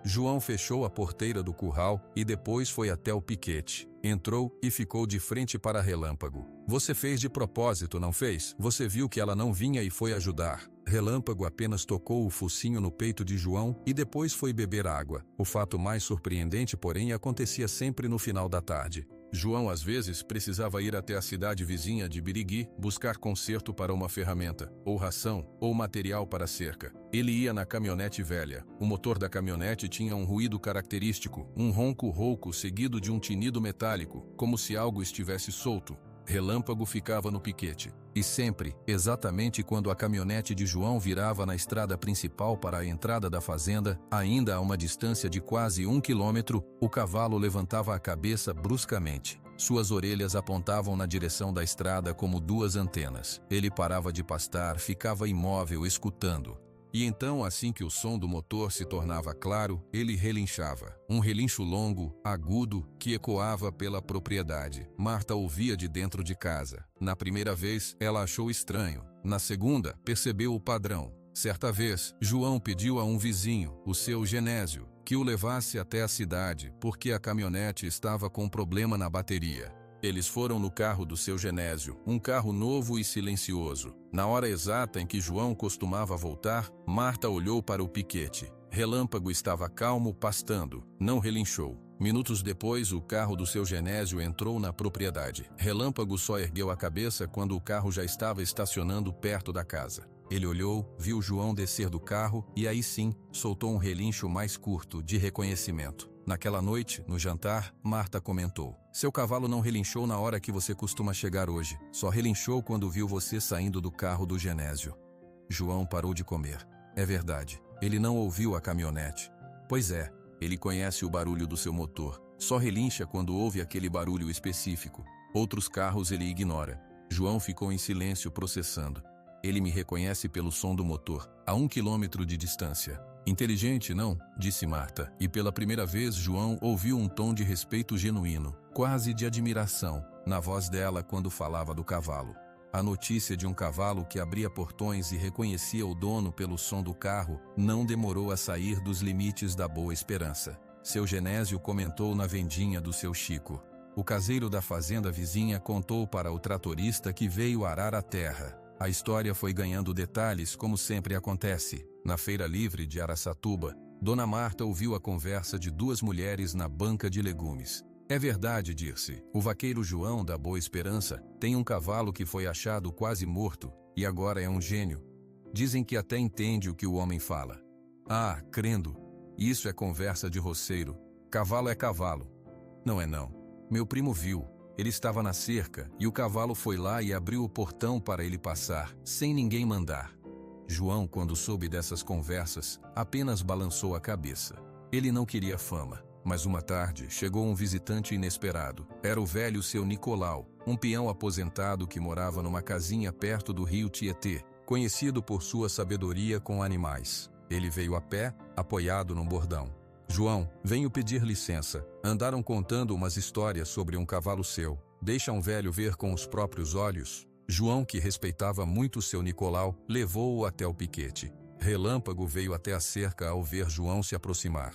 João fechou a porteira do curral e depois foi até o piquete. Entrou e ficou de frente para Relâmpago. Você fez de propósito, não fez? Você viu que ela não vinha e foi ajudar. Relâmpago apenas tocou o focinho no peito de João e depois foi beber água. O fato mais surpreendente, porém, acontecia sempre no final da tarde. João às vezes precisava ir até a cidade vizinha de Birigui buscar conserto para uma ferramenta, ou ração, ou material para a cerca. Ele ia na caminhonete velha. O motor da caminhonete tinha um ruído característico, um ronco rouco seguido de um tinido metálico, como se algo estivesse solto. Relâmpago ficava no piquete. E sempre, exatamente quando a caminhonete de João virava na estrada principal para a entrada da fazenda, ainda a uma distância de quase 1 quilômetro, o cavalo levantava a cabeça bruscamente. Suas orelhas apontavam na direção da estrada como duas antenas. Ele parava de pastar, ficava imóvel, escutando. E então, assim que o som do motor se tornava claro, ele relinchava. Um relincho longo, agudo, que ecoava pela propriedade. Marta ouvia de dentro de casa. Na primeira vez, ela achou estranho. Na segunda, percebeu o padrão. Certa vez, João pediu a um vizinho, o seu Genésio, que o levasse até a cidade, porque a caminhonete estava com problema na bateria. Eles foram no carro do seu Genésio, um carro novo e silencioso. Na hora exata em que João costumava voltar, Marta olhou para o piquete. Relâmpago estava calmo, pastando. Não relinchou. Minutos depois, o carro do seu Genésio entrou na propriedade. Relâmpago só ergueu a cabeça quando o carro já estava estacionando perto da casa. Ele olhou, viu João descer do carro e aí sim, soltou um relincho mais curto, de reconhecimento. Naquela noite, no jantar, Marta comentou: seu cavalo não relinchou na hora que você costuma chegar hoje. Só relinchou quando viu você saindo do carro do Genésio. João parou de comer. É verdade, ele não ouviu a caminhonete. Pois é, ele conhece o barulho do seu motor. Só relincha quando ouve aquele barulho específico. Outros carros ele ignora. João ficou em silêncio processando. Ele me reconhece pelo som do motor, a 1 quilômetro de distância. Inteligente, não? Disse Marta, e pela primeira vez João ouviu um tom de respeito genuíno, quase de admiração, na voz dela quando falava do cavalo. A notícia de um cavalo que abria portões e reconhecia o dono pelo som do carro não demorou a sair dos limites da boa esperança. Seu Genésio comentou na vendinha do seu Chico. O caseiro da fazenda vizinha contou para o tratorista que veio arar a terra. A história foi ganhando detalhes, como sempre acontece. Na feira livre de Araçatuba, Dona Marta ouviu a conversa de duas mulheres na banca de legumes. É verdade, disse. O vaqueiro João da Boa Esperança tem um cavalo que foi achado quase morto e agora é um gênio. Dizem que até entende o que o homem fala. Ah, crendo. Isso é conversa de roceiro. Cavalo é cavalo. Não é não. Meu primo viu. Ele estava na cerca e o cavalo foi lá e abriu o portão para ele passar, sem ninguém mandar. João, quando soube dessas conversas, apenas balançou a cabeça. Ele não queria fama, mas uma tarde chegou um visitante inesperado. Era o velho seu Nicolau, um peão aposentado que morava numa casinha perto do rio Tietê, conhecido por sua sabedoria com animais. Ele veio a pé, apoiado num bordão. João, venho pedir licença. Andaram contando umas histórias sobre um cavalo seu. Deixa um velho ver com os próprios olhos. João, que respeitava muito seu Nicolau, levou-o até o piquete. Relâmpago veio até a cerca ao ver João se aproximar.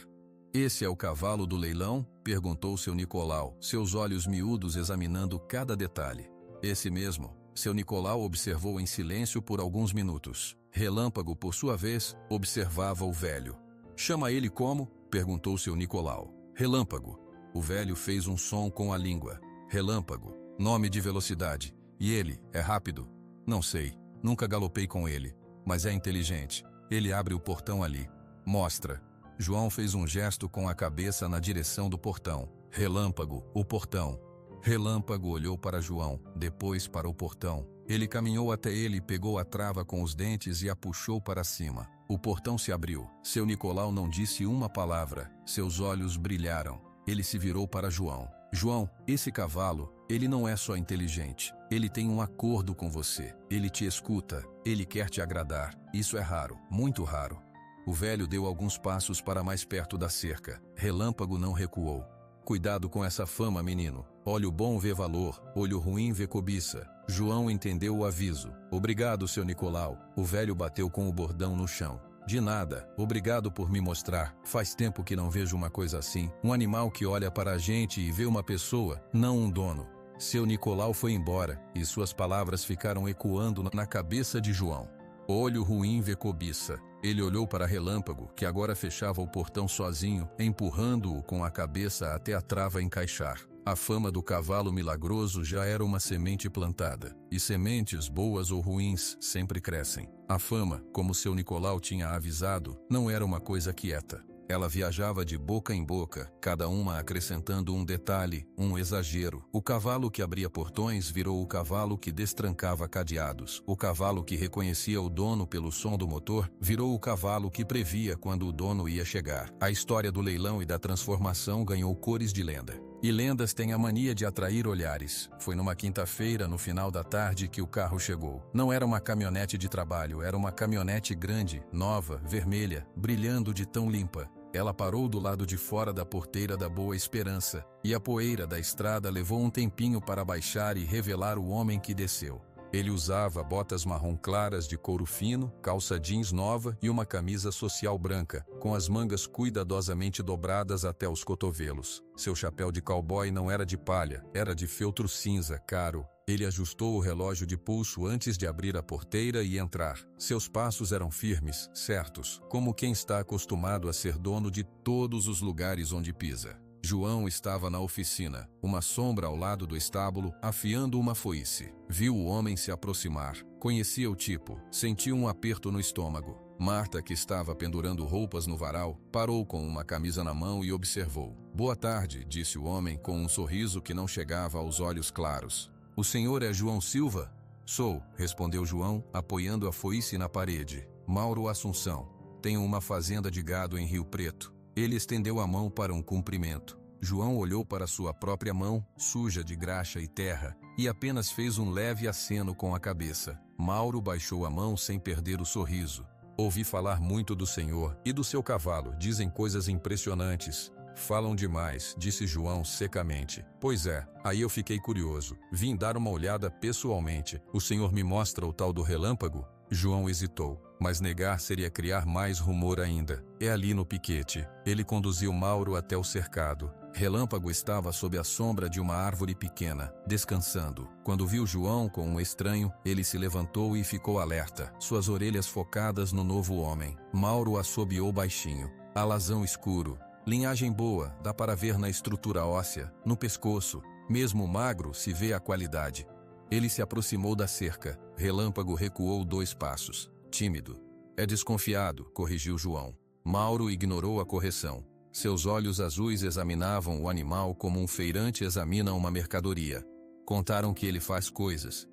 Esse é o cavalo do leilão? Perguntou seu Nicolau, seus olhos miúdos examinando cada detalhe. Esse mesmo. Seu Nicolau observou em silêncio por alguns minutos. Relâmpago, por sua vez, observava o velho. Chama ele como? Perguntou seu Nicolau. Relâmpago. O velho fez um som com a língua. Relâmpago. Nome de velocidade. E ele, é rápido? Não sei. Nunca galopei com ele. Mas é inteligente. Ele abre o portão ali. Mostra. João fez um gesto com a cabeça na direção do portão. Relâmpago, o portão. Relâmpago olhou para João, depois para o portão. Ele caminhou até ele e pegou a trava com os dentes e a puxou para cima. O portão se abriu. Seu Nicolau não disse uma palavra. Seus olhos brilharam. Ele se virou para João. João, esse cavalo, ele não é só inteligente. Ele tem um acordo com você. Ele te escuta. Ele quer te agradar. Isso é raro, muito raro. O velho deu alguns passos para mais perto da cerca. Relâmpago não recuou. Cuidado com essa fama, menino. Olho bom vê valor, olho ruim vê cobiça. João entendeu o aviso. Obrigado, seu Nicolau. O velho bateu com o bordão no chão. De nada, obrigado por me mostrar. Faz tempo que não vejo uma coisa assim. Um animal que olha para a gente e vê uma pessoa, não um dono. Seu Nicolau foi embora, e suas palavras ficaram ecoando na cabeça de João. Olho ruim vê cobiça. Ele olhou para Relâmpago, que agora fechava o portão sozinho, empurrando-o com a cabeça até a trava encaixar. A fama do cavalo milagroso já era uma semente plantada, e sementes boas ou ruins sempre crescem. A fama, como seu Nicolau tinha avisado, não era uma coisa quieta. Ela viajava de boca em boca, cada uma acrescentando um detalhe, um exagero. O cavalo que abria portões virou o cavalo que destrancava cadeados. O cavalo que reconhecia o dono pelo som do motor virou o cavalo que previa quando o dono ia chegar. A história do leilão e da transformação ganhou cores de lenda. E lendas têm a mania de atrair olhares. Foi numa quinta-feira, no final da tarde, que o carro chegou. Não era uma caminhonete de trabalho, era uma caminhonete grande, nova, vermelha, brilhando de tão limpa. Ela parou do lado de fora da porteira da Boa Esperança, e a poeira da estrada levou um tempinho para baixar e revelar o homem que desceu. Ele usava botas marrom claras de couro fino, calça jeans nova e uma camisa social branca, com as mangas cuidadosamente dobradas até os cotovelos. Seu chapéu de cowboy não era de palha, era de feltro cinza, caro. Ele ajustou o relógio de pulso antes de abrir a porteira e entrar. Seus passos eram firmes, certos, como quem está acostumado a ser dono de todos os lugares onde pisa. João estava na oficina, uma sombra ao lado do estábulo, afiando uma foice. Viu o homem se aproximar. Conhecia o tipo. Sentiu um aperto no estômago. Marta, que estava pendurando roupas no varal, parou com uma camisa na mão e observou. "Boa tarde", disse o homem com um sorriso que não chegava aos olhos claros. "O senhor é João Silva?" "Sou", respondeu João, apoiando a foice na parede. "Mauro Assunção. Tenho uma fazenda de gado em Rio Preto." Ele estendeu a mão para um cumprimento. João olhou para sua própria mão, suja de graxa e terra, e apenas fez um leve aceno com a cabeça. Mauro baixou a mão sem perder o sorriso. "Ouvi falar muito do senhor e do seu cavalo, dizem coisas impressionantes." "Falam demais", disse João secamente. "Pois é, aí eu fiquei curioso. Vim dar uma olhada pessoalmente. O senhor me mostra o tal do Relâmpago?" João hesitou, mas negar seria criar mais rumor ainda. "É ali no piquete." Ele conduziu Mauro até o cercado. Relâmpago estava sob a sombra de uma árvore pequena, descansando. Quando viu João com um estranho, ele se levantou e ficou alerta, suas orelhas focadas no novo homem. Mauro assobiou baixinho. "Alazão escuro. Linhagem boa, dá para ver na estrutura óssea, no pescoço. Mesmo magro se vê a qualidade." Ele se aproximou da cerca. Relâmpago recuou 2 passos. Tímido. "É desconfiado", corrigiu João. Mauro ignorou a correção. Seus olhos azuis examinavam o animal como um feirante examina uma mercadoria. "Contaram que ele faz coisas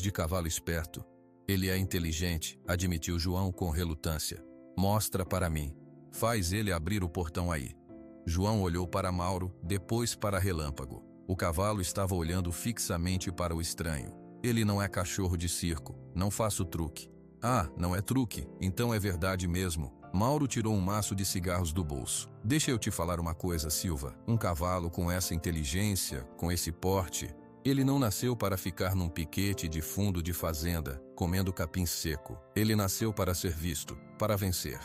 de cavalo esperto." "Ele é inteligente", admitiu João com relutância. "Mostra para mim." "Faz ele abrir o portão aí." João olhou para Mauro, depois para Relâmpago. O cavalo estava olhando fixamente para o estranho. "Ele não é cachorro de circo. Não faço truque." "Ah, não é truque? Então é verdade mesmo." Mauro tirou um maço de cigarros do bolso. "Deixa eu te falar uma coisa, Silva. Um cavalo com essa inteligência, com esse porte, ele não nasceu para ficar num piquete de fundo de fazenda, comendo capim seco. Ele nasceu para ser visto, para vencer."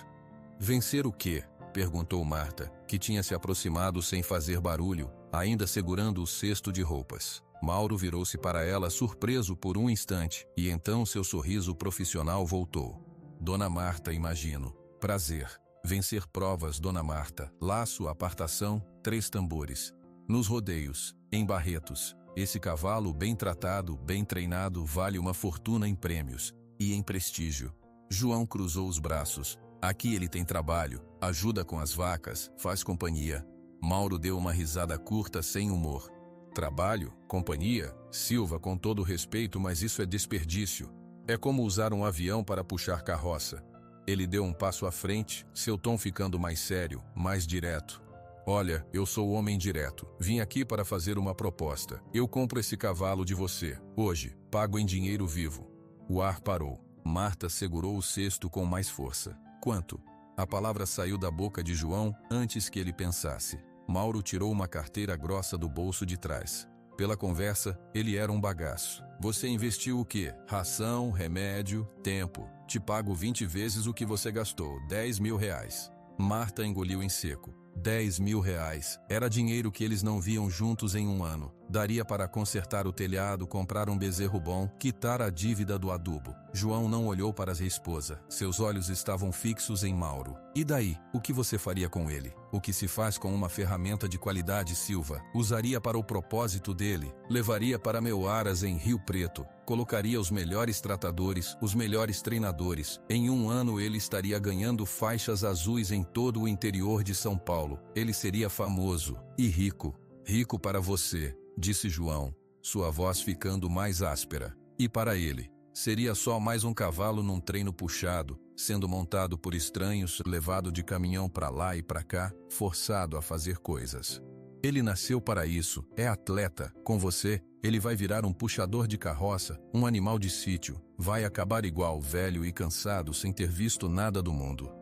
"Vencer o quê?" perguntou Marta, que tinha se aproximado sem fazer barulho, ainda segurando o cesto de roupas. Mauro virou-se para ela surpreso por um instante, e então seu sorriso profissional voltou. "Dona Marta, imagino. Prazer. Vencer provas, Dona Marta. Laço, apartação, 3 tambores. Nos rodeios, em Barretos. Esse cavalo bem tratado, bem treinado, vale uma fortuna em prêmios e em prestígio. João cruzou os braços. Aqui ele tem trabalho, ajuda com as vacas, faz companhia. Mauro deu uma risada curta sem humor. Trabalho? Companhia? Silva, com todo respeito, mas isso é desperdício. É como usar um avião para puxar carroça. Ele deu um passo à frente, seu tom ficando mais sério, mais direto. Olha, eu sou homem direto. Vim aqui para fazer uma proposta. Eu compro esse cavalo de você. Hoje, pago em dinheiro vivo. O ar parou. Marta segurou o cesto com mais força. Quanto? A palavra saiu da boca de João antes que ele pensasse. Mauro tirou uma carteira grossa do bolso de trás. Pela conversa, ele era um bagaço. Você investiu o quê? Ração, remédio, tempo. Te pago 20 vezes o que você gastou, 10 mil reais. Marta engoliu em seco. 10 mil reais. Era dinheiro que eles não viam juntos em um ano. Daria para consertar o telhado, comprar um bezerro bom, quitar a dívida do adubo. João não olhou para a esposa. Seus olhos estavam fixos em Mauro. E daí? O que você faria com ele? O que se faz com uma ferramenta de qualidade, Silva? Usaria para o propósito dele. Levaria para Meuaras, em Rio Preto. Colocaria os melhores tratadores, os melhores treinadores. Em um ano ele estaria ganhando faixas azuis em todo o interior de São Paulo. Ele seria famoso e rico. Rico para você, disse João, sua voz ficando mais áspera. E para ele, seria só mais um cavalo num treino puxado, sendo montado por estranhos, levado de caminhão para lá e para cá, forçado a fazer coisas. Ele nasceu para isso, é atleta. Com você, ele vai virar um puxador de carroça, um animal de sítio. Vai acabar igual, velho e cansado, sem ter visto nada do mundo.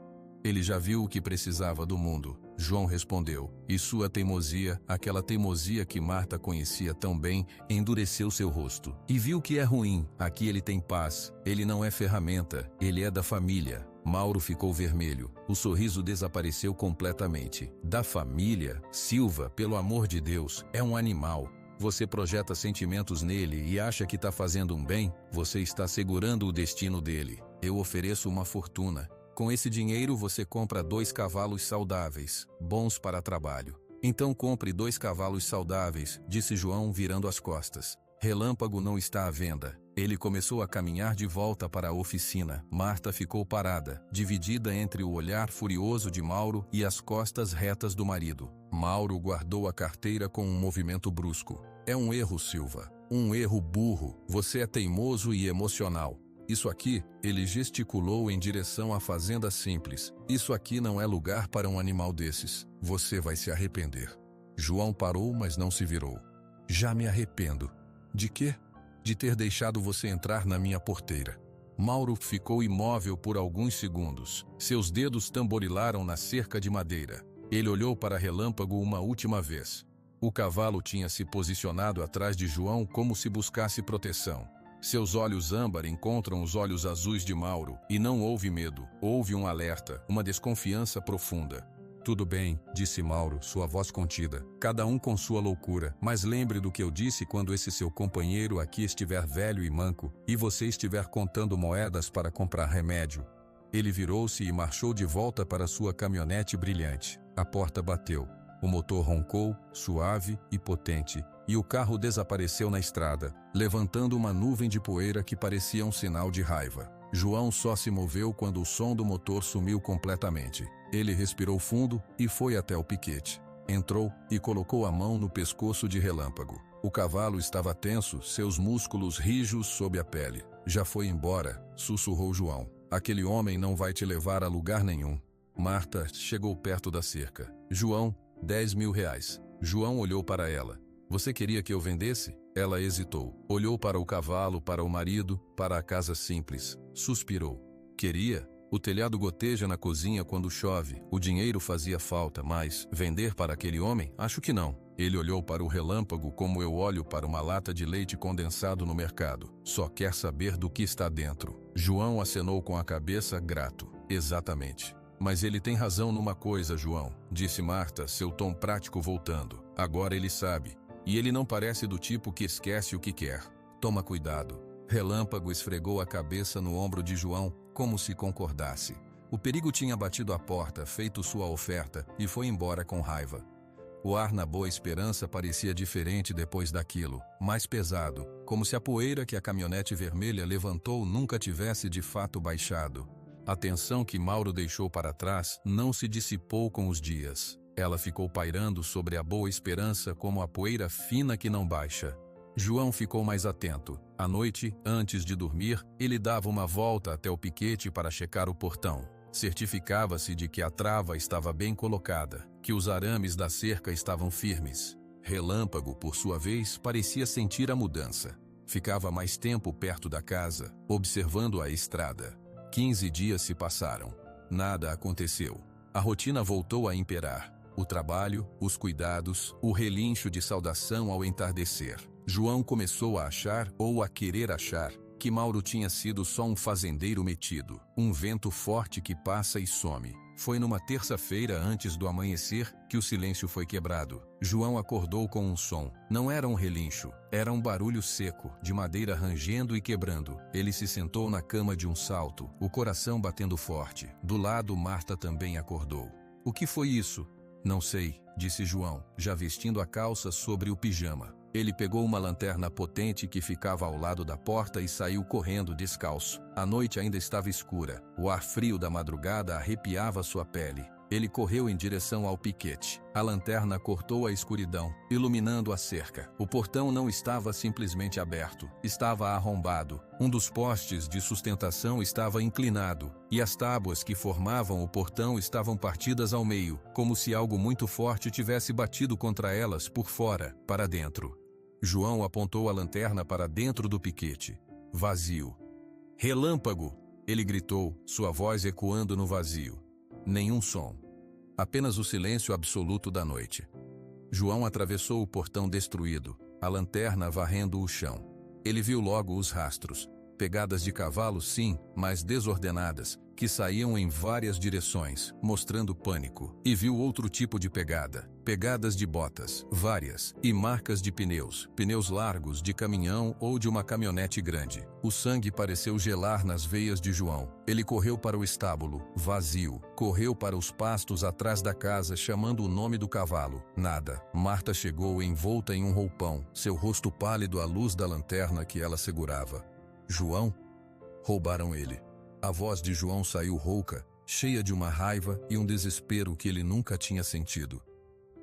Ele já viu o que precisava do mundo, João respondeu, e sua teimosia, aquela teimosia que Marta conhecia tão bem, endureceu seu rosto. E viu que é ruim, aqui ele tem paz, ele não é ferramenta, ele é da família. Mauro ficou vermelho, o sorriso desapareceu completamente. Da família? Silva, pelo amor de Deus, é um animal. Você projeta sentimentos nele e acha que está fazendo um bem? Você está segurando o destino dele. Eu ofereço uma fortuna. Com esse dinheiro você compra 2 cavalos saudáveis, bons para trabalho. Então compre 2 cavalos saudáveis, disse João virando as costas. Relâmpago não está à venda. Ele começou a caminhar de volta para a oficina. Marta ficou parada, dividida entre o olhar furioso de Mauro e as costas retas do marido. Mauro guardou a carteira com um movimento brusco. É um erro, Silva. Um erro burro. Você é teimoso e emocional. Isso aqui, ele gesticulou em direção à fazenda simples. Isso aqui não é lugar para um animal desses. Você vai se arrepender. João parou, mas não se virou. Já me arrependo. De quê? De ter deixado você entrar na minha porteira. Mauro ficou imóvel por alguns segundos. Seus dedos tamborilaram na cerca de madeira. Ele olhou para Relâmpago uma última vez. O cavalo tinha se posicionado atrás de João como se buscasse proteção. Seus olhos âmbar encontram os olhos azuis de Mauro, e não houve medo, houve um alerta, uma desconfiança profunda. Tudo bem, disse Mauro, sua voz contida. Cada um com sua loucura, mas lembre do que eu disse quando esse seu companheiro aqui estiver velho e manco, e você estiver contando moedas para comprar remédio. Ele virou-se e marchou de volta para sua caminhonete brilhante. A porta bateu. O motor roncou, suave e potente, e o carro desapareceu na estrada, levantando uma nuvem de poeira que parecia um sinal de raiva. João só se moveu quando o som do motor sumiu completamente. Ele respirou fundo e foi até o piquete. Entrou e colocou a mão no pescoço de Relâmpago. O cavalo estava tenso, seus músculos rijos sob a pele. Já foi embora, sussurrou João. Aquele homem não vai te levar a lugar nenhum. Marta chegou perto da cerca. João, 10 mil reais. João olhou para ela. Você queria que eu vendesse? Ela hesitou. Olhou para o cavalo, para o marido, para a casa simples. Suspirou. Queria? O telhado goteja na cozinha quando chove. O dinheiro fazia falta, mas vender para aquele homem? Acho que não. Ele olhou para o Relâmpago como eu olho para uma lata de leite condensado no mercado. Só quer saber do que está dentro. João acenou com a cabeça, grato. Exatamente. Mas ele tem razão numa coisa, João, disse Marta, seu tom prático voltando. Agora ele sabe. E ele não parece do tipo que esquece o que quer. Toma cuidado. Relâmpago esfregou a cabeça no ombro de João, como se concordasse. O perigo tinha batido à porta, feito sua oferta, e foi embora com raiva. O ar na Boa Esperança parecia diferente depois daquilo, mais pesado, como se a poeira que a caminhonete vermelha levantou nunca tivesse de fato baixado. A tensão que Mauro deixou para trás não se dissipou com os dias. Ela ficou pairando sobre a Boa Esperança como a poeira fina que não baixa. João ficou mais atento. À noite, antes de dormir, ele dava uma volta até o piquete para checar o portão. Certificava-se de que a trava estava bem colocada, que os arames da cerca estavam firmes. Relâmpago, por sua vez, parecia sentir a mudança. Ficava mais tempo perto da casa, observando a estrada. 15 dias se passaram. Nada aconteceu. A rotina voltou a imperar. O trabalho, os cuidados, o relincho de saudação ao entardecer. João começou a achar, ou a querer achar, que Mauro tinha sido só um fazendeiro metido, um vento forte que passa e some. Foi numa terça-feira antes do amanhecer que o silêncio foi quebrado. João acordou com um som. Não era um relincho, era um barulho seco, de madeira rangendo e quebrando. Ele se sentou na cama de um salto, o coração batendo forte. Do lado, Marta também acordou. O que foi isso? Não sei, disse João, já vestindo a calça sobre o pijama. Ele pegou uma lanterna potente que ficava ao lado da porta e saiu correndo descalço. A noite ainda estava escura. O ar frio da madrugada arrepiava sua pele. Ele correu em direção ao piquete. A lanterna cortou a escuridão, iluminando a cerca. O portão não estava simplesmente aberto, estava arrombado. Um dos postes de sustentação estava inclinado, e as tábuas que formavam o portão estavam partidas ao meio, como se algo muito forte tivesse batido contra elas por fora, para dentro. João apontou a lanterna para dentro do piquete. Vazio. Relâmpago! Ele gritou, sua voz ecoando no vazio. Nenhum som. Apenas o silêncio absoluto da noite. João atravessou o portão destruído, a lanterna varrendo o chão. Ele viu logo os rastros. Pegadas de cavalo, sim, mas desordenadas, que saíam em várias direções, mostrando pânico. E viu outro tipo de pegada. Pegadas de botas, várias, e marcas de pneus. Pneus largos, de caminhão ou de uma caminhonete grande. O sangue pareceu gelar nas veias de João. Ele correu para o estábulo, vazio. Correu para os pastos atrás da casa, chamando o nome do cavalo. Nada. Marta chegou envolta em um roupão, seu rosto pálido à luz da lanterna que ela segurava. João? Roubaram ele. A voz de João saiu rouca, cheia de uma raiva e um desespero que ele nunca tinha sentido.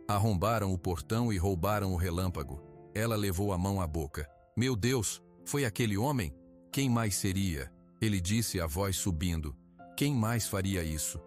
Arrombaram o portão e roubaram o relâmpago. Ela levou a mão à boca. Meu Deus, foi aquele homem? Quem mais seria? Ele disse, a voz subindo. Quem mais faria isso?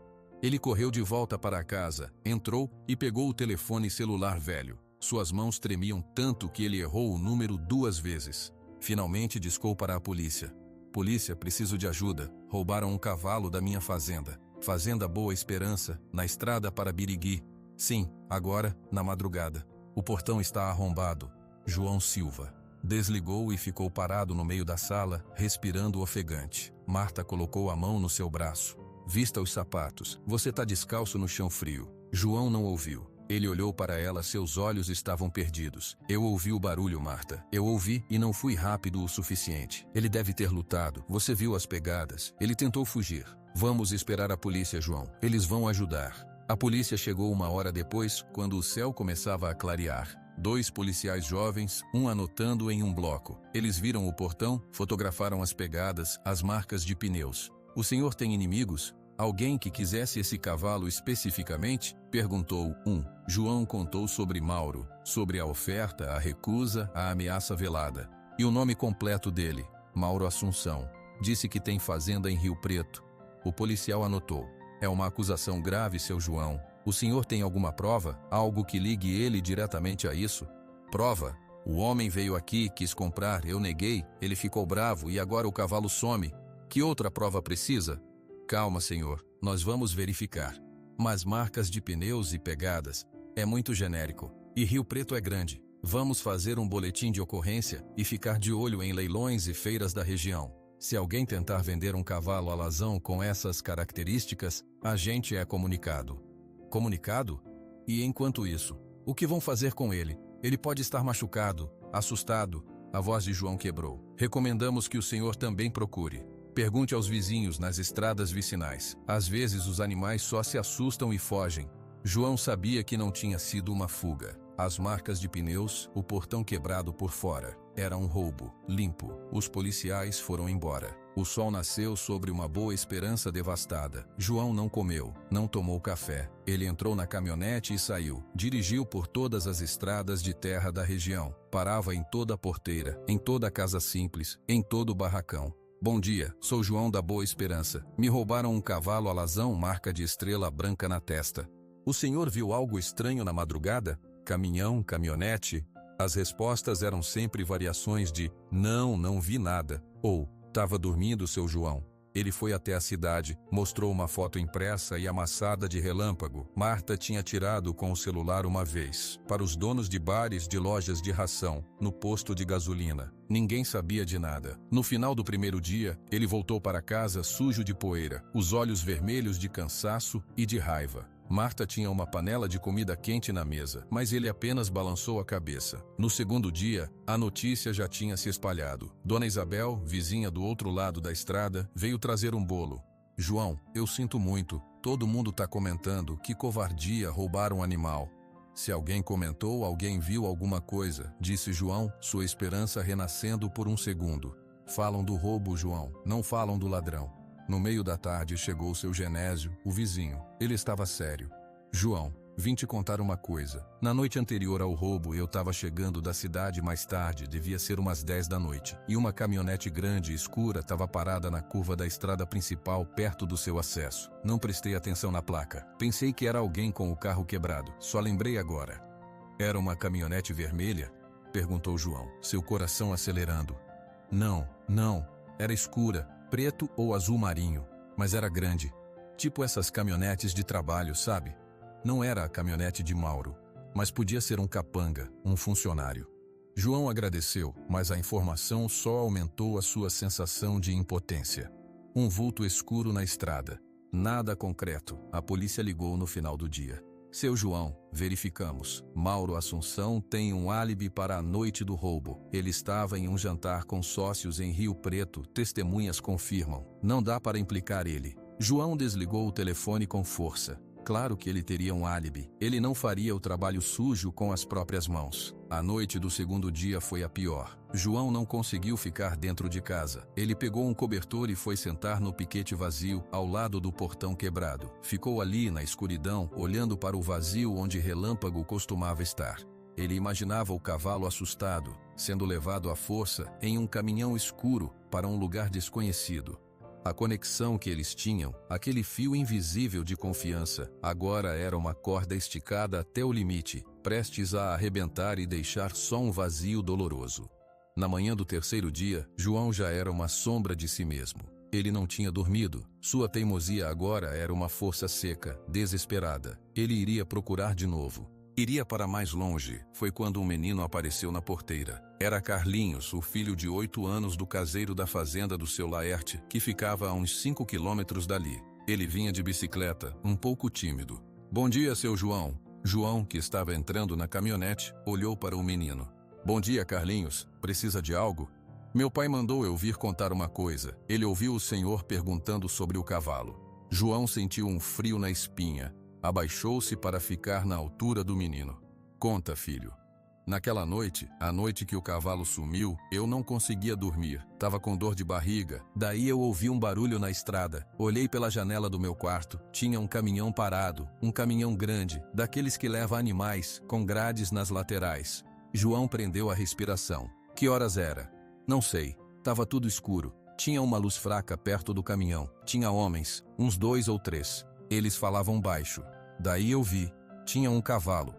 Ele correu de volta para a casa, entrou e pegou o telefone celular velho. Suas mãos tremiam tanto que ele errou o número 2 vezes. Finalmente discou para a polícia. Polícia, preciso de ajuda. Roubaram um cavalo da minha fazenda. Fazenda Boa Esperança, na estrada para Birigui. Sim, agora, na madrugada. O portão está arrombado. João Silva. Desligou e ficou parado no meio da sala, respirando ofegante. Marta colocou a mão no seu braço. Vista os sapatos. Você está descalço no chão frio. João não ouviu. Ele olhou para ela, seus olhos estavam perdidos. Eu ouvi o barulho, Marta. Eu ouvi e não fui rápido o suficiente. Ele deve ter lutado. Você viu as pegadas. Ele tentou fugir. Vamos esperar a polícia, João. Eles vão ajudar. A polícia chegou 1 hora depois, quando o céu começava a clarear. 2 policiais jovens, um anotando em um bloco. Eles viram o portão, fotografaram as pegadas, as marcas de pneus. O senhor tem inimigos? Alguém que quisesse esse cavalo especificamente? Perguntou um. João contou sobre Mauro, sobre a oferta, a recusa, a ameaça velada. E o nome completo dele, Mauro Assunção. Disse que tem fazenda em Rio Preto. O policial anotou. É uma acusação grave, seu João. O senhor tem alguma prova? Algo que ligue ele diretamente a isso? Prova? O homem veio aqui, quis comprar, eu neguei, ele ficou bravo e agora o cavalo some. Que outra prova precisa? Calma, senhor, nós vamos verificar. Mas marcas de pneus e pegadas é muito genérico. E Rio Preto é grande. Vamos fazer um boletim de ocorrência e ficar de olho em leilões e feiras da região. Se alguém tentar vender um cavalo alazão com essas características, a gente é comunicado. Comunicado? E enquanto isso, o que vão fazer com ele? Ele pode estar machucado, assustado. A voz de João quebrou. Recomendamos que o senhor também procure. Pergunte aos vizinhos nas estradas vicinais. Às vezes os animais só se assustam e fogem. João sabia que não tinha sido uma fuga. As marcas de pneus, o portão quebrado por fora. Era um roubo, limpo. Os policiais foram embora. O sol nasceu sobre uma Boa Esperança devastada. João não comeu, não tomou café. Ele entrou na caminhonete e saiu. Dirigiu por todas as estradas de terra da região. Parava em toda a porteira, em toda a casa simples, em todo o barracão. Bom dia, sou João da Boa Esperança. Me roubaram um cavalo alazão marca de estrela branca na testa. O senhor viu algo estranho na madrugada? Caminhão, caminhonete? As respostas eram sempre variações de não vi nada, ou tava dormindo seu João. Ele foi até a cidade, mostrou uma foto impressa e amassada de relâmpago. Marta tinha tirado com o celular uma vez, para os donos de bares de lojas de ração, no posto de gasolina. Ninguém sabia de nada. No final do primeiro dia, ele voltou para casa sujo de poeira, os olhos vermelhos de cansaço e de raiva. Marta tinha uma panela de comida quente na mesa, mas ele apenas balançou a cabeça. No segundo dia, a notícia já tinha se espalhado. Dona Isabel, vizinha do outro lado da estrada, veio trazer um bolo. João, eu sinto muito, todo mundo tá comentando, que covardia roubar um animal. Se alguém comentou, alguém viu alguma coisa, disse João, sua esperança renascendo por um segundo. Falam do roubo, João, não falam do ladrão. No meio da tarde chegou seu Genésio, o vizinho. Ele estava sério. João, vim te contar uma coisa. Na noite anterior ao roubo, eu estava chegando da cidade mais tarde, devia ser umas 10 da noite, e uma caminhonete grande e escura estava parada na curva da estrada principal, perto do seu acesso. Não prestei atenção na placa. Pensei que era alguém com o carro quebrado. Só lembrei agora. Era uma caminhonete vermelha? Perguntou João, seu coração acelerando. Não. Era escura. Preto ou azul marinho, mas era grande. Tipo essas caminhonetes de trabalho, sabe? Não era a caminhonete de Mauro, mas podia ser um capanga, um funcionário. João agradeceu, mas a informação só aumentou a sua sensação de impotência. Um vulto escuro na estrada. Nada concreto. A polícia ligou no final do dia. Seu João, verificamos. Mauro Assunção tem um álibi para a noite do roubo. Ele estava em um jantar com sócios em Rio Preto, testemunhas confirmam. Não dá para implicar ele. João desligou o telefone com força. Claro que ele teria um álibi. Ele não faria o trabalho sujo com as próprias mãos. A noite do segundo dia foi a pior. João não conseguiu ficar dentro de casa. Ele pegou um cobertor e foi sentar no piquete vazio, ao lado do portão quebrado. Ficou ali, na escuridão, olhando para o vazio onde Relâmpago costumava estar. Ele imaginava o cavalo assustado, sendo levado à força em um caminhão escuro para um lugar desconhecido. A conexão que eles tinham, aquele fio invisível de confiança, agora era uma corda esticada até o limite, prestes a arrebentar e deixar só um vazio doloroso. Na manhã do terceiro dia, João já era uma sombra de si mesmo. Ele não tinha dormido. Sua teimosia agora era uma força seca, desesperada. Ele iria procurar de novo. Iria para mais longe. Foi quando um menino apareceu na porteira. Era Carlinhos, o filho de 8 anos do caseiro da fazenda do seu Laerte, que ficava a uns 5 quilômetros dali. Ele vinha de bicicleta, um pouco tímido. Bom dia, seu João. João, que estava entrando na caminhonete, olhou para o menino. Bom dia, Carlinhos. Precisa de algo? Meu pai mandou eu vir contar uma coisa. Ele ouviu o senhor perguntando sobre o cavalo. João sentiu um frio na espinha. Abaixou-se para ficar na altura do menino. Conta, filho. Naquela noite, a noite que o cavalo sumiu, eu não conseguia dormir. Tava com dor de barriga. Daí eu ouvi um barulho na estrada. Olhei pela janela do meu quarto. Tinha um caminhão parado. Um caminhão grande, daqueles que leva animais, com grades nas laterais. João prendeu a respiração. Que horas era? Não sei. Tava tudo escuro. Tinha uma luz fraca perto do caminhão. Tinha homens, uns 2 ou 3. Eles falavam baixo. Daí eu vi. Tinha um cavalo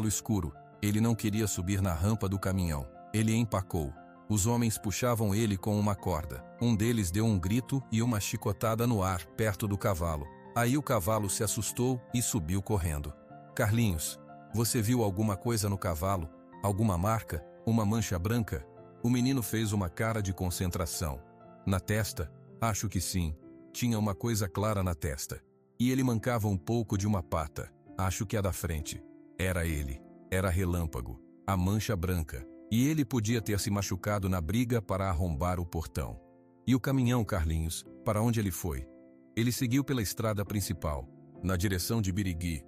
escuro. Ele não queria subir na rampa do caminhão. Ele empacou. Os homens puxavam ele com uma corda. Um deles deu um grito e uma chicotada no ar, perto do cavalo. Aí o cavalo se assustou e subiu correndo. Carlinhos, você viu alguma coisa no cavalo? Alguma marca? Uma mancha branca? O menino fez uma cara de concentração. Na testa? Acho que sim. Tinha uma coisa clara na testa. E ele mancava um pouco de uma pata. Acho que a da frente. Era ele. Era Relâmpago. A mancha branca. E ele podia ter se machucado na briga para arrombar o portão. E o caminhão, Carlinhos? Para onde ele foi? Ele seguiu pela estrada principal, na direção de Birigui.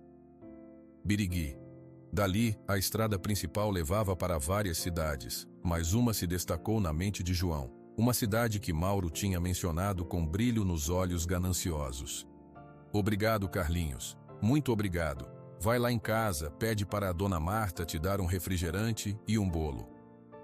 Birigui. Dali, a estrada principal levava para várias cidades, mas uma se destacou na mente de João. Uma cidade que Mauro tinha mencionado com brilho nos olhos gananciosos. Obrigado, Carlinhos. Muito obrigado. Vai lá em casa, pede para a dona Marta te dar um refrigerante e um bolo.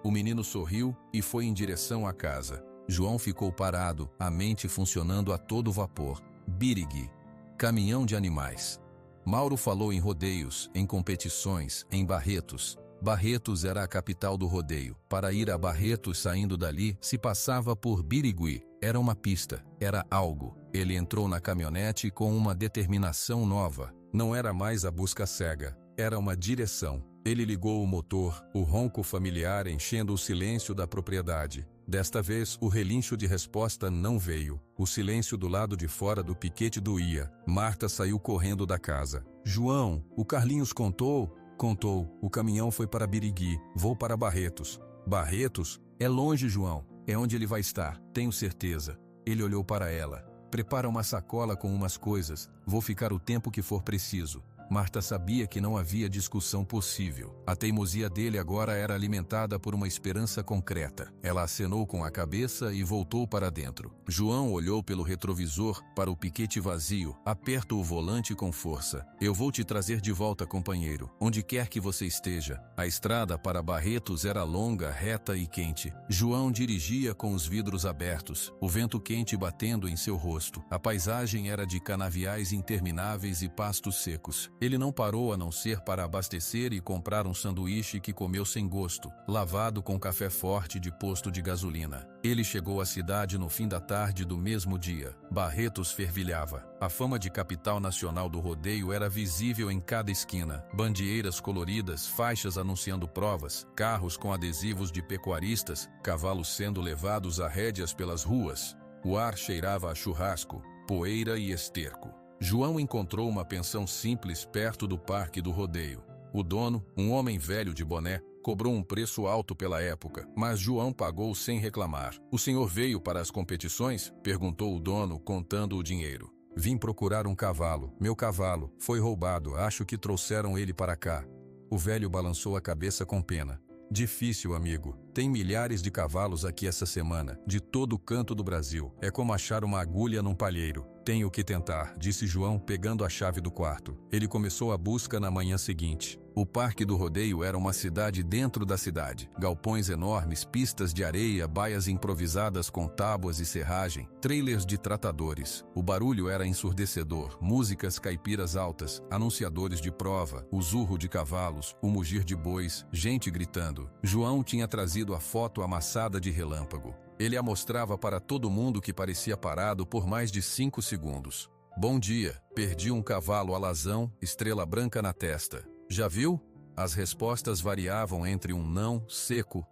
O menino sorriu e foi em direção à casa. João ficou parado, a mente funcionando a todo vapor. Birigui. Caminhão de animais. Mauro falou em rodeios, em competições, em Barretos. Barretos era a capital do rodeio. Para ir a Barretos, saindo dali, se passava por Birigui. Era uma pista, era algo. Ele entrou na caminhonete com uma determinação nova. Não era mais a busca cega, era uma direção. Ele ligou o motor, o ronco familiar enchendo o silêncio da propriedade. Desta vez, o relincho de resposta não veio. O silêncio do lado de fora do piquete doía. Marta saiu correndo da casa. João, o Carlinhos contou? Contou. O caminhão foi para Birigui. Vou para Barretos. Barretos? É longe, João. É onde ele vai estar, tenho certeza. Ele olhou para ela. Prepara uma sacola com umas coisas. Vou ficar o tempo que for preciso. Marta sabia que não havia discussão possível. A teimosia dele agora era alimentada por uma esperança concreta. Ela acenou com a cabeça e voltou para dentro. João olhou pelo retrovisor para o piquete vazio. Aperta o volante com força. Eu vou te trazer de volta, companheiro, onde quer que você esteja. A estrada para Barretos era longa, reta e quente. João dirigia com os vidros abertos, o vento quente batendo em seu rosto. A paisagem era de canaviais intermináveis e pastos secos. Ele não parou a não ser para abastecer e comprar um sanduíche que comeu sem gosto, lavado com café forte de posto de gasolina. Ele chegou à cidade no fim da tarde do mesmo dia. Barretos fervilhava. A fama de capital nacional do rodeio era visível em cada esquina. Bandieiras coloridas, faixas anunciando provas, carros com adesivos de pecuaristas, cavalos sendo levados a rédeas pelas ruas. O ar cheirava a churrasco, poeira e esterco. João encontrou uma pensão simples perto do parque do rodeio. O dono, um homem velho de boné, cobrou um preço alto pela época, mas João pagou sem reclamar. O senhor veio para as competições? Perguntou o dono, contando o dinheiro. Vim procurar um cavalo. Meu cavalo foi roubado, acho que trouxeram ele para cá. O velho balançou a cabeça com pena. Difícil, amigo. Tem milhares de cavalos aqui essa semana, de todo o canto do Brasil. É como achar uma agulha num palheiro. Tenho que tentar, disse João, pegando a chave do quarto. Ele começou a busca na manhã seguinte. O Parque do Rodeio era uma cidade dentro da cidade. Galpões enormes, pistas de areia, baias improvisadas com tábuas e serragem, trailers de tratadores. O barulho era ensurdecedor, músicas caipiras altas, anunciadores de prova, o zurro de cavalos, o mugir de bois, gente gritando. João tinha trazido a foto amassada de relâmpago. Ele a mostrava para todo mundo que parecia parado por mais de 5 segundos. Bom dia, perdi um cavalo alazão, estrela branca na testa. Já viu? As respostas variavam entre um não seco,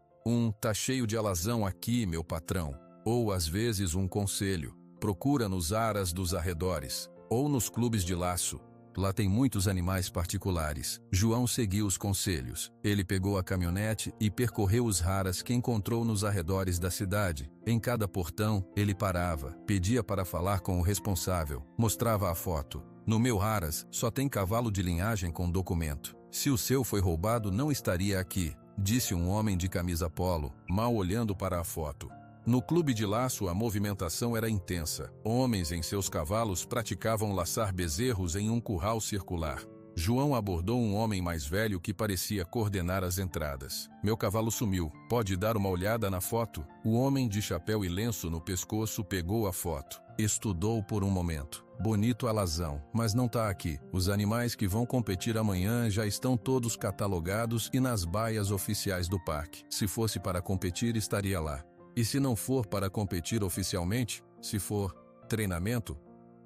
tá cheio de alazão aqui, meu patrão, ou às vezes um conselho, procura nos aras dos arredores, ou nos clubes de laço. Lá tem muitos animais particulares. João seguiu os conselhos. Ele pegou a caminhonete e percorreu os raras que encontrou nos arredores da cidade. Em cada portão, ele parava, pedia para falar com o responsável, mostrava a foto. No meu Raras, só tem cavalo de linhagem com documento. Se o seu foi roubado, não estaria aqui, disse um homem de camisa polo, mal olhando para a foto. No clube de laço, a movimentação era intensa. Homens em seus cavalos praticavam laçar bezerros em um curral circular. João abordou um homem mais velho que parecia coordenar as entradas. Meu cavalo sumiu. Pode dar uma olhada na foto? O homem de chapéu e lenço no pescoço pegou a foto. Estudou por um momento. Bonito alazão, mas não tá aqui. Os animais que vão competir amanhã já estão todos catalogados e nas baias oficiais do parque. Se fosse para competir, estaria lá. E se não for para competir oficialmente, se for treinamento?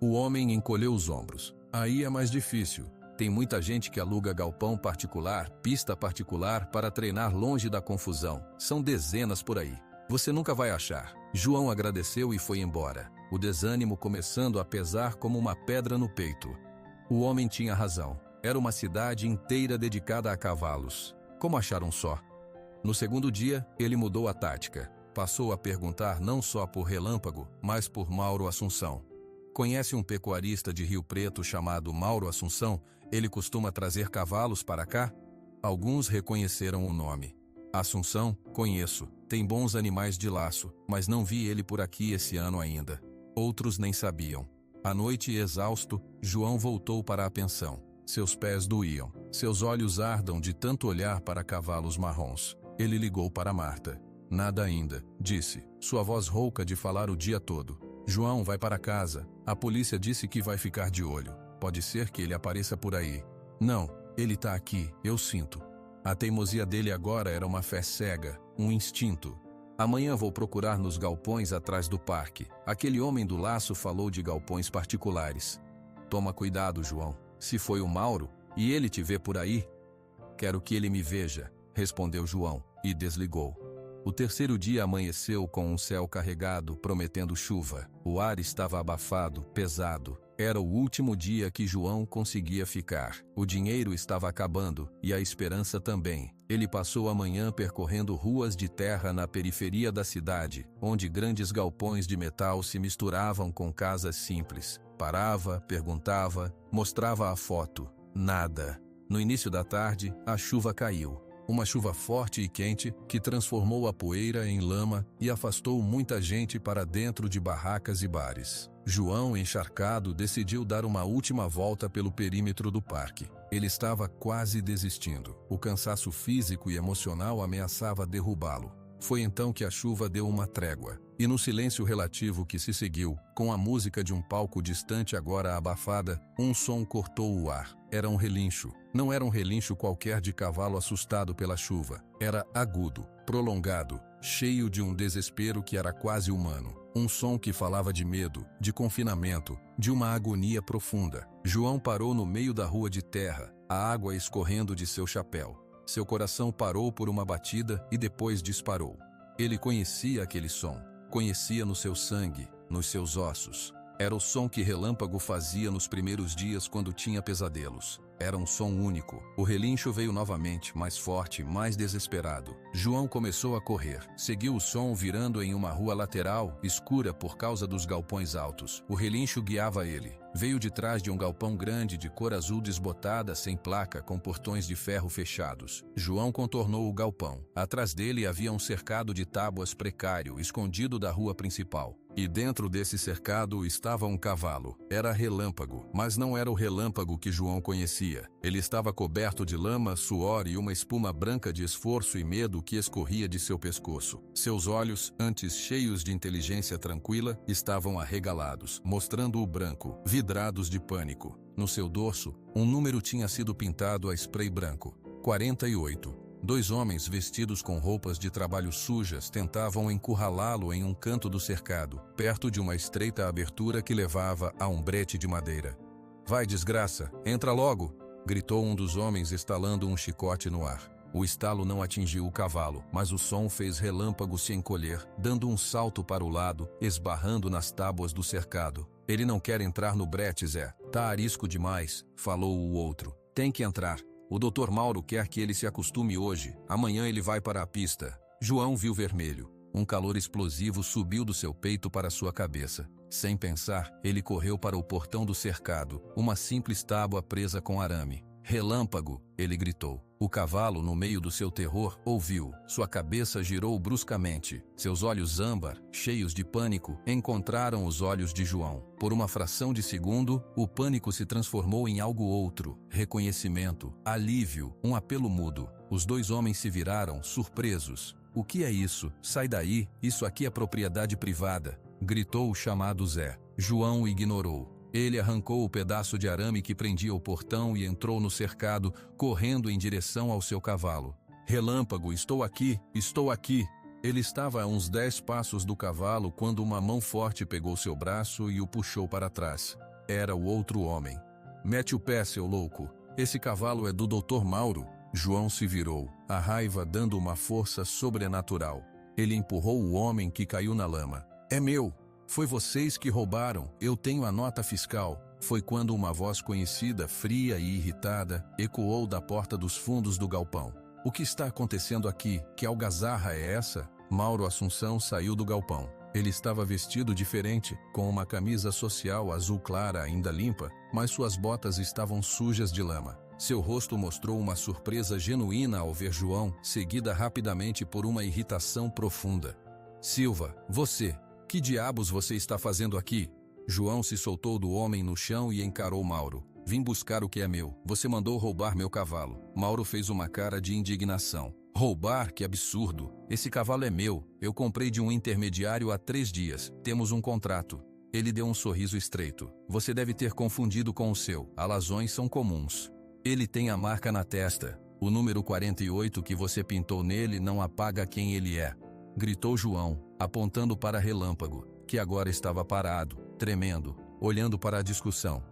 O homem encolheu os ombros. Aí é mais difícil. Tem muita gente que aluga galpão particular, pista particular para treinar longe da confusão. São dezenas por aí. Você nunca vai achar. João agradeceu e foi embora. O desânimo começando a pesar como uma pedra no peito. O homem tinha razão. Era uma cidade inteira dedicada a cavalos. Como achar um só? No segundo dia, ele mudou a tática. Passou a perguntar não só por Relâmpago, mas por Mauro Assunção. Conhece um pecuarista de Rio Preto chamado Mauro Assunção? Ele costuma trazer cavalos para cá? Alguns reconheceram o nome. Assunção, conheço. Tem bons animais de laço, mas não vi ele por aqui esse ano ainda. Outros nem sabiam. À noite, exausto, João voltou para a pensão. Seus pés doíam. Seus olhos ardam de tanto olhar para cavalos marrons. Ele ligou para Marta. Nada ainda, disse, sua voz rouca de falar o dia todo. João, vai para casa. A polícia disse que vai ficar de olho. Pode ser que ele apareça por aí. Não, ele tá aqui, eu sinto. A teimosia dele agora era uma fé cega, um instinto. Amanhã vou procurar nos galpões atrás do parque. Aquele homem do laço falou de galpões particulares. Toma cuidado, João. Se foi o Mauro, e ele te vê por aí? Quero que ele me veja, respondeu João, e desligou. O terceiro dia amanheceu com um céu carregado, prometendo chuva. O ar estava abafado, pesado. Era o último dia que João conseguia ficar. O dinheiro estava acabando, e a esperança também. Ele passou a manhã percorrendo ruas de terra na periferia da cidade, onde grandes galpões de metal se misturavam com casas simples. Parava, perguntava, mostrava a foto. Nada. No início da tarde, a chuva caiu. Uma chuva forte e quente que transformou a poeira em lama e afastou muita gente para dentro de barracas e bares. João, encharcado, decidiu dar uma última volta pelo perímetro do parque. Ele estava quase desistindo. O cansaço físico e emocional ameaçava derrubá-lo. Foi então que a chuva deu uma trégua. E no silêncio relativo que se seguiu, com a música de um palco distante agora abafada, um som cortou o ar. Era um relincho. Não era um relincho qualquer de cavalo assustado pela chuva. Era agudo, prolongado, cheio de um desespero que era quase humano. Um som que falava de medo, de confinamento, de uma agonia profunda. João parou no meio da rua de terra, a água escorrendo de seu chapéu. Seu coração parou por uma batida e depois disparou. Ele conhecia aquele som. Conhecia no seu sangue, nos seus ossos. Era o som que Relâmpago fazia nos primeiros dias quando tinha pesadelos. Era um som único. O relincho veio novamente, mais forte, mais desesperado. João começou a correr. Seguiu o som virando em uma rua lateral, escura por causa dos galpões altos. O relincho guiava ele. Veio de trás de um galpão grande de cor azul desbotada, sem placa, com portões de ferro fechados. João contornou o galpão. Atrás dele havia um cercado de tábuas precário, escondido da rua principal. E dentro desse cercado estava um cavalo. Era Relâmpago, mas não era o Relâmpago que João conhecia. Ele estava coberto de lama, suor e uma espuma branca de esforço e medo que escorria de seu pescoço. Seus olhos, antes cheios de inteligência tranquila, estavam arregalados, mostrando o branco, vidrados de pânico. No seu dorso, um número tinha sido pintado a spray branco. 48. Dois homens vestidos com roupas de trabalho sujas tentavam encurralá-lo em um canto do cercado, perto de uma estreita abertura que levava a um brete de madeira. "Vai, desgraça, entra logo!" gritou um dos homens estalando um chicote no ar. O estalo não atingiu o cavalo, mas o som fez Relâmpago se encolher, dando um salto para o lado, esbarrando nas tábuas do cercado. "Ele não quer entrar no brete, Zé. Tá arisco demais", falou o outro. "Tem que entrar. O Dr. Mauro quer que ele se acostume hoje. Amanhã ele vai para a pista." João viu vermelho. Um calor explosivo subiu do seu peito para sua cabeça. Sem pensar, ele correu para o portão do cercado, uma simples tábua presa com arame. "Relâmpago!" ele gritou. O cavalo, no meio do seu terror, ouviu. Sua cabeça girou bruscamente. Seus olhos âmbar, cheios de pânico, encontraram os olhos de João. Por uma fração de segundo, o pânico se transformou em algo outro. Reconhecimento, alívio, um apelo mudo. Os dois homens se viraram, surpresos. "O que é isso? Sai daí, isso aqui é propriedade privada", gritou o chamado Zé. João ignorou. Ele arrancou o pedaço de arame que prendia o portão e entrou no cercado, correndo em direção ao seu cavalo. "Relâmpago, estou aqui, estou aqui!" Ele estava a uns 10 passos do cavalo quando uma mão forte pegou seu braço e o puxou para trás. Era o outro homem. "Mete o pé, seu louco! Esse cavalo é do Dr. Mauro!" João se virou, a raiva dando uma força sobrenatural. Ele empurrou o homem que caiu na lama. "É meu! Foi vocês que roubaram, eu tenho a nota fiscal." Foi quando uma voz conhecida, fria e irritada, ecoou da porta dos fundos do galpão. "O que está acontecendo aqui? Que algazarra é essa?" Mauro Assunção saiu do galpão. Ele estava vestido diferente, com uma camisa social azul clara ainda limpa, mas suas botas estavam sujas de lama. Seu rosto mostrou uma surpresa genuína ao ver João, seguida rapidamente por uma irritação profunda. Silva, você, que diabos você está fazendo aqui? João se soltou do homem no chão e encarou Mauro. Vim buscar o que é meu. Você mandou roubar meu cavalo. Mauro fez uma cara de indignação. Roubar? Que absurdo. Esse cavalo é meu. Eu comprei de um intermediário há 3 dias. Temos um contrato. Ele deu um sorriso estreito. Você deve ter confundido com o seu. Alazões são comuns. Ele tem a marca na testa. O número 48 que você pintou nele não apaga quem ele é. Gritou João, apontando para Relâmpago, que agora estava parado, tremendo, olhando para a discussão.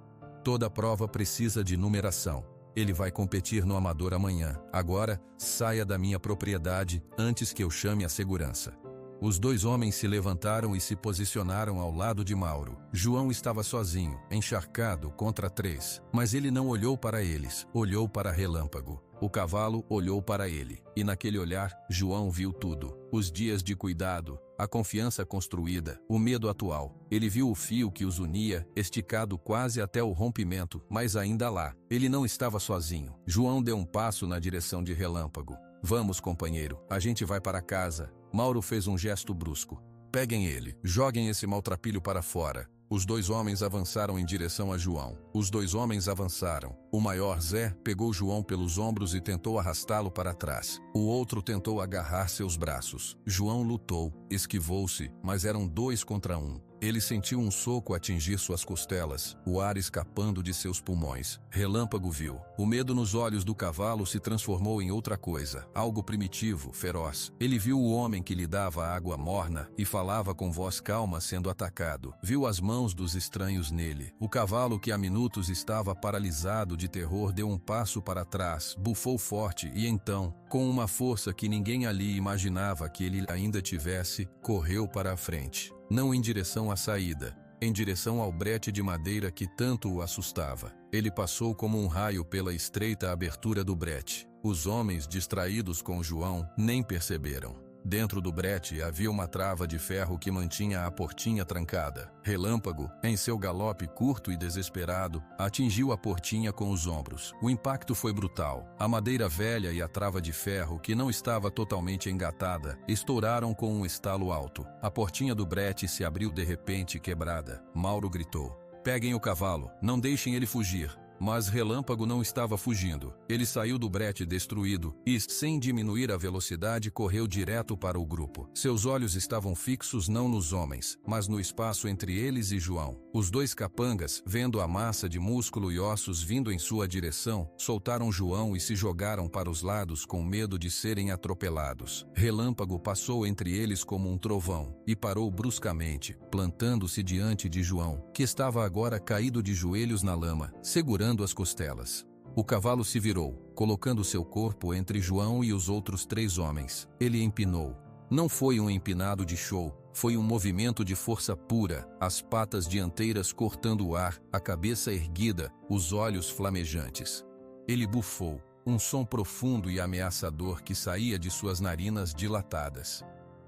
Toda prova precisa de numeração. Ele vai competir no amador amanhã. Agora, saia da minha propriedade antes que eu chame a segurança. Os 2 homens se levantaram e se posicionaram ao lado de Mauro. João estava sozinho, encharcado contra 3, mas ele não olhou para eles, olhou para Relâmpago. O cavalo olhou para ele, e naquele olhar, João viu tudo. Os dias de cuidado, a confiança construída, o medo atual. Ele viu o fio que os unia, esticado quase até o rompimento, mas ainda lá. Ele não estava sozinho. João deu um passo na direção de Relâmpago. Vamos, companheiro, a gente vai para casa. Mauro fez um gesto brusco. Peguem ele, joguem esse maltrapilho para fora. Os 2 homens avançaram em direção a João. Os 2 homens avançaram. O maior, Zé, pegou João pelos ombros e tentou arrastá-lo para trás. O outro tentou agarrar seus braços. João lutou, esquivou-se, mas eram 2 contra 1. Ele sentiu um soco atingir suas costelas, o ar escapando de seus pulmões. Relâmpago viu. O medo nos olhos do cavalo se transformou em outra coisa, algo primitivo, feroz. Ele viu o homem que lhe dava água morna e falava com voz calma sendo atacado. Viu as mãos dos estranhos nele. O cavalo, que há minutos estava paralisado de terror, deu um passo para trás, bufou forte e então, com uma força que ninguém ali imaginava que ele ainda tivesse, correu para a frente. Não em direção à saída, em direção ao brete de madeira que tanto o assustava. Ele passou como um raio pela estreita abertura do brete. Os homens, distraídos com João, nem perceberam. Dentro do brete havia uma trava de ferro que mantinha a portinha trancada. Relâmpago, em seu galope curto e desesperado, atingiu a portinha com os ombros. O impacto foi brutal. A madeira velha e a trava de ferro, que não estava totalmente engatada, estouraram com um estalo alto. A portinha do brete se abriu de repente, quebrada. Mauro gritou: "Peguem o cavalo, não deixem ele fugir." Mas Relâmpago não estava fugindo. Ele saiu do brete destruído e, sem diminuir a velocidade, correu direto para o grupo. Seus olhos estavam fixos não nos homens, mas no espaço entre eles e João. Os 2 capangas, vendo a massa de músculo e ossos vindo em sua direção, soltaram João e se jogaram para os lados com medo de serem atropelados. Relâmpago passou entre eles como um trovão e parou bruscamente, plantando-se diante de João, que estava agora caído de joelhos na lama, segurando as costelas. O cavalo se virou, colocando seu corpo entre João e os outros 3 homens. Ele empinou. Não foi um empinado de show, foi um movimento de força pura, as patas dianteiras cortando o ar, a cabeça erguida, os olhos flamejantes. Ele bufou, um som profundo e ameaçador que saía de suas narinas dilatadas.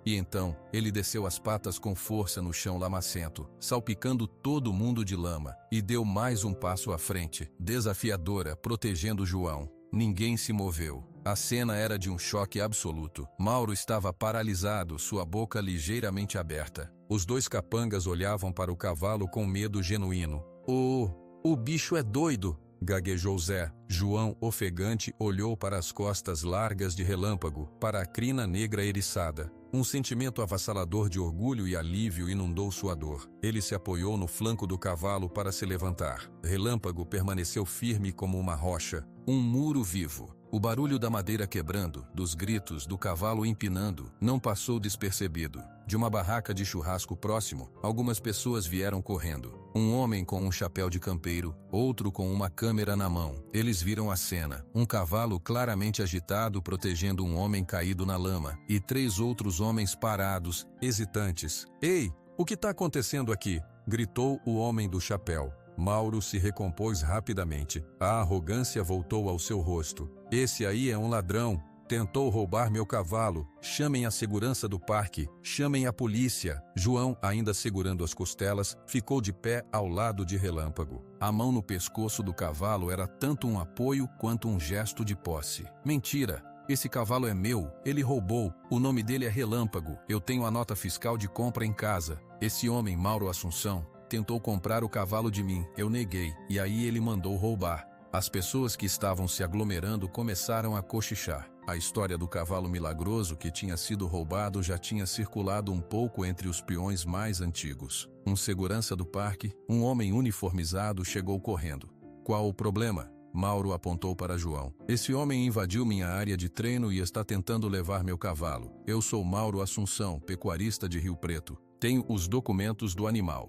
E então, ele desceu as patas com força no chão lamacento, salpicando todo mundo de lama, e deu mais um passo à frente, desafiadora, protegendo João. Ninguém se moveu. A cena era de um choque absoluto. Mauro estava paralisado, sua boca ligeiramente aberta. Os 2 capangas olhavam para o cavalo com medo genuíno. O bicho é doido!" gaguejou Zé. João, ofegante, olhou para as costas largas de Relâmpago, para a crina negra eriçada. Um sentimento avassalador de orgulho e alívio inundou sua dor. Ele se apoiou no flanco do cavalo para se levantar. Relâmpago permaneceu firme como uma rocha, um muro vivo. O barulho da madeira quebrando, dos gritos do cavalo empinando, não passou despercebido. De uma barraca de churrasco próximo, algumas pessoas vieram correndo. Um homem com um chapéu de campeiro, outro com uma câmera na mão. Eles viram a cena. Um cavalo claramente agitado protegendo um homem caído na lama, e 3 outros homens parados, hesitantes. "Ei, o que está acontecendo aqui?" gritou o homem do chapéu. Mauro se recompôs rapidamente. A arrogância voltou ao seu rosto. "Esse aí é um ladrão. tentou roubar meu cavalo, chamem a segurança do parque, chamem a polícia. João, ainda segurando as costelas, ficou de pé ao lado de Relâmpago. A mão no pescoço do cavalo era tanto um apoio quanto um gesto de posse. Mentira! Esse cavalo é meu, ele roubou, o nome dele é Relâmpago, eu tenho a nota fiscal de compra em casa. Esse homem, Mauro Assunção, tentou comprar o cavalo de mim, eu neguei, e aí ele mandou roubar. As pessoas que estavam se aglomerando começaram a cochichar. A história do cavalo milagroso que tinha sido roubado já tinha circulado um pouco entre os peões mais antigos. Um segurança do parque, um homem uniformizado, chegou correndo. Qual o problema? Mauro apontou para João. Esse homem invadiu minha área de treino e está tentando levar meu cavalo. Eu sou Mauro Assunção, pecuarista de Rio Preto. Tenho os documentos do animal.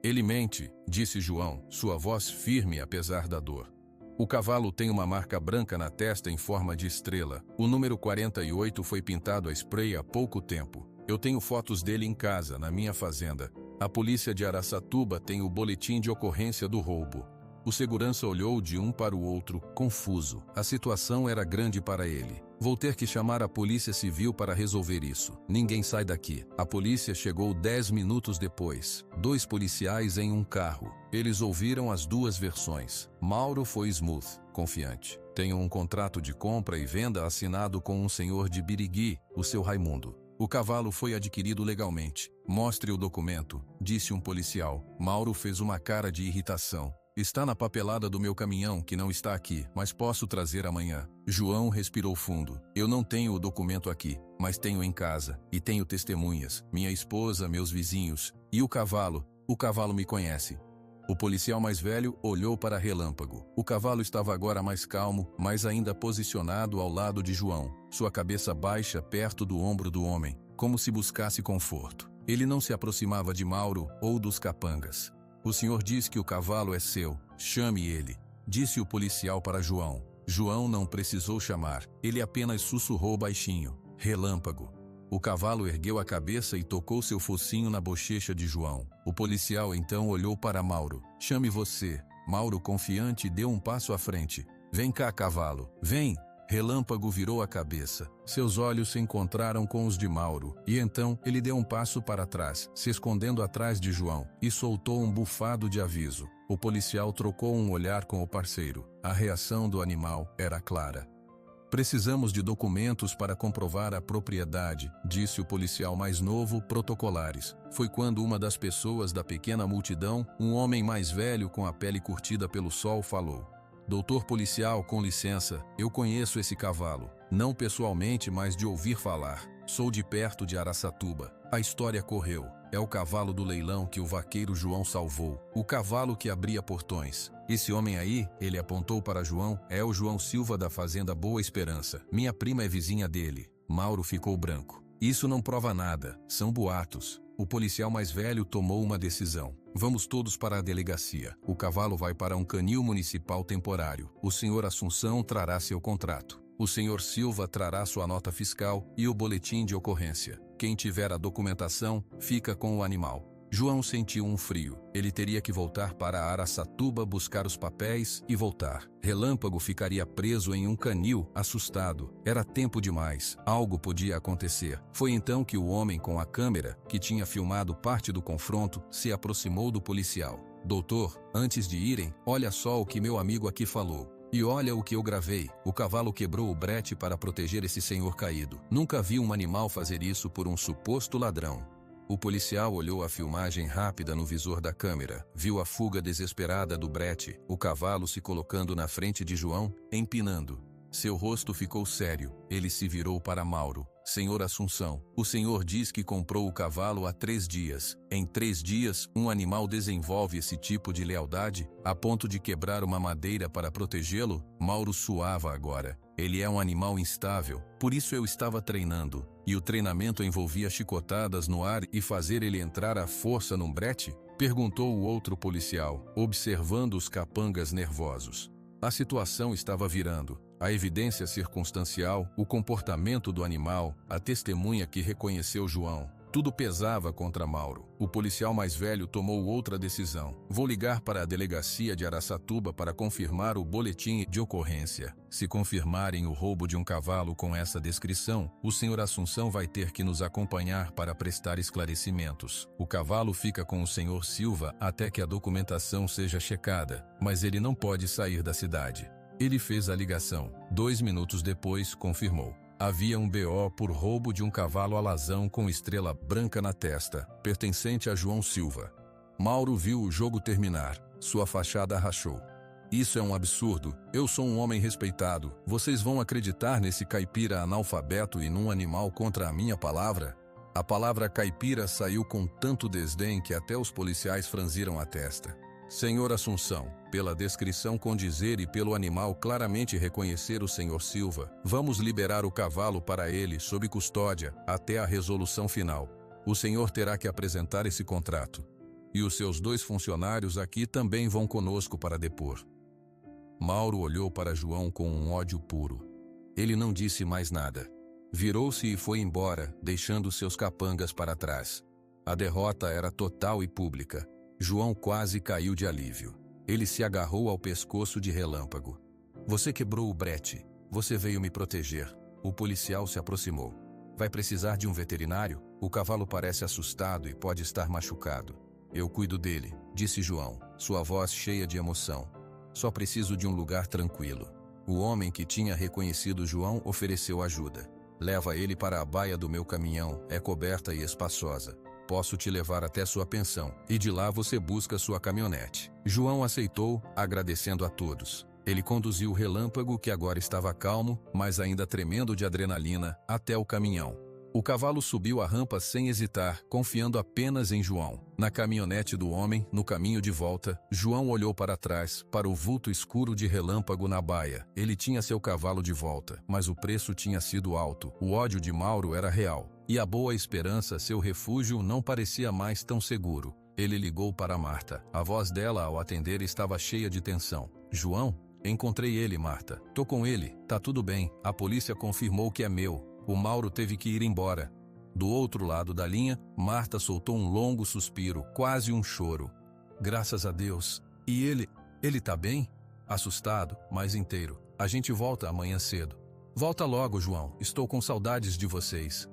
Ele mente, disse João, sua voz firme apesar da dor. O cavalo tem uma marca branca na testa em forma de estrela. O número 48 foi pintado a spray há pouco tempo. Eu tenho fotos dele em casa, na minha fazenda. A polícia de Araçatuba tem o boletim de ocorrência do roubo. O segurança olhou de um para o outro, confuso. A situação era grande para ele. Vou ter que chamar a polícia civil para resolver isso. Ninguém sai daqui. A polícia chegou 10 minutos depois. 2 policiais em um carro. Eles ouviram as duas versões. Mauro foi smooth, confiante. Tenho um contrato de compra e venda assinado com um senhor de Birigui, o seu Raimundo. O cavalo foi adquirido legalmente. Mostre o documento, disse um policial. Mauro fez uma cara de irritação. Está na papelada do meu caminhão, que não está aqui, mas posso trazer amanhã. João respirou fundo. Eu não tenho o documento aqui, mas tenho em casa, e tenho testemunhas, minha esposa, meus vizinhos, e o cavalo me conhece. O policial mais velho olhou para Relâmpago. O cavalo estava agora mais calmo, mas ainda posicionado ao lado de João, sua cabeça baixa perto do ombro do homem, como se buscasse conforto. Ele não se aproximava de Mauro ou dos capangas. O senhor diz que o cavalo é seu, chame ele, disse o policial para João. João não precisou chamar, ele apenas sussurrou baixinho, Relâmpago. O cavalo ergueu a cabeça e tocou seu focinho na bochecha de João. O policial então olhou para Mauro. Chame você. Mauro, confiante, deu um passo à frente. Vem cá, cavalo, vem! Relâmpago virou a cabeça. Seus olhos se encontraram com os de Mauro, e então ele deu um passo para trás, se escondendo atrás de João, e soltou um bufado de aviso. O policial trocou um olhar com o parceiro. A reação do animal era clara. Precisamos de documentos para comprovar a propriedade, disse o policial mais novo, protocolares. Foi quando uma das pessoas da pequena multidão, um homem mais velho com a pele curtida pelo sol, falou. Doutor policial, com licença, eu conheço esse cavalo. Não pessoalmente, mas de ouvir falar. Sou de perto de Araçatuba. A história correu. É o cavalo do leilão que o vaqueiro João salvou. O cavalo que abria portões. Esse homem aí, ele apontou para João, é o João Silva da fazenda Boa Esperança. Minha prima é vizinha dele. Mauro ficou branco. Isso não prova nada. São boatos. O policial mais velho tomou uma decisão. Vamos todos para a delegacia. O cavalo vai para um canil municipal temporário. O senhor Assunção trará seu contrato. O senhor Silva trará sua nota fiscal e o boletim de ocorrência. Quem tiver a documentação, fica com o animal. João sentiu um frio. Ele teria que voltar para Araçatuba buscar os papéis e voltar. Relâmpago ficaria preso em um canil, assustado. Era tempo demais. Algo podia acontecer. Foi então que o homem com a câmera, que tinha filmado parte do confronto, se aproximou do policial. Doutor, antes de irem, olha só o que meu amigo aqui falou. E olha o que eu gravei. O cavalo quebrou o brete para proteger esse senhor caído. Nunca vi um animal fazer isso por um suposto ladrão. O policial olhou a filmagem rápida no visor da câmera, viu a fuga desesperada do brete, o cavalo se colocando na frente de João, empinando. Seu rosto ficou sério. Ele se virou para Mauro. Senhor Assunção, o senhor diz que comprou o cavalo há 3 dias. Em 3 dias, um animal desenvolve esse tipo de lealdade, a ponto de quebrar uma madeira para protegê-lo? Mauro suava agora. Ele é um animal instável, por isso eu estava treinando. E o treinamento envolvia chicotadas no ar e fazer ele entrar à força num brete? Perguntou o outro policial, observando os capangas nervosos. A situação estava virando. A evidência circunstancial, o comportamento do animal, a testemunha que reconheceu João. Tudo pesava contra Mauro. O policial mais velho tomou outra decisão. Vou ligar para a delegacia de Araçatuba para confirmar o boletim de ocorrência. Se confirmarem o roubo de um cavalo com essa descrição, o senhor Assunção vai ter que nos acompanhar para prestar esclarecimentos. O cavalo fica com o senhor Silva até que a documentação seja checada, mas ele não pode sair da cidade. Ele fez a ligação. 2 minutos depois, confirmou. Havia um BO por roubo de um cavalo alazão com estrela branca na testa, pertencente a João Silva. Mauro viu o jogo terminar. Sua fachada rachou. Isso é um absurdo. Eu sou um homem respeitado. Vocês vão acreditar nesse caipira analfabeto e num animal contra a minha palavra? A palavra caipira saiu com tanto desdém que até os policiais franziram a testa. Senhor Assunção, pela descrição condizer e pelo animal claramente reconhecer o senhor Silva, vamos liberar o cavalo para ele sob custódia até a resolução final. O senhor terá que apresentar esse contrato. E os seus 2 funcionários aqui também vão conosco para depor. Mauro olhou para João com um ódio puro. Ele não disse mais nada. Virou-se e foi embora, deixando seus capangas para trás. A derrota era total e pública. João quase caiu de alívio. Ele se agarrou ao pescoço de Relâmpago. Você quebrou o brete. Você veio me proteger. O policial se aproximou. Vai precisar de um veterinário? O cavalo parece assustado e pode estar machucado. Eu cuido dele, disse João, sua voz cheia de emoção. Só preciso de um lugar tranquilo. O homem que tinha reconhecido João ofereceu ajuda. Leva ele para a baia do meu caminhão, é coberta e espaçosa. Posso te levar até sua pensão, e de lá você busca sua caminhonete. João aceitou, agradecendo a todos. Ele conduziu o Relâmpago, que agora estava calmo, mas ainda tremendo de adrenalina, até o caminhão. O cavalo subiu a rampa sem hesitar, confiando apenas em João. Na caminhonete do homem, no caminho de volta, João olhou para trás, para o vulto escuro de Relâmpago na baia. Ele tinha seu cavalo de volta, mas o preço tinha sido alto. O ódio de Mauro era real. E a Boa Esperança, seu refúgio, não parecia mais tão seguro. Ele ligou para Marta. A voz dela, ao atender, estava cheia de tensão. João? Encontrei ele, Marta. Tô com ele. Tá tudo bem. A polícia confirmou que é meu. O Mauro teve que ir embora. Do outro lado da linha, Marta soltou um longo suspiro, quase um choro. Graças a Deus. E ele tá bem? Assustado, mas inteiro. A gente volta amanhã cedo. Volta logo, João. Estou com saudades de vocês.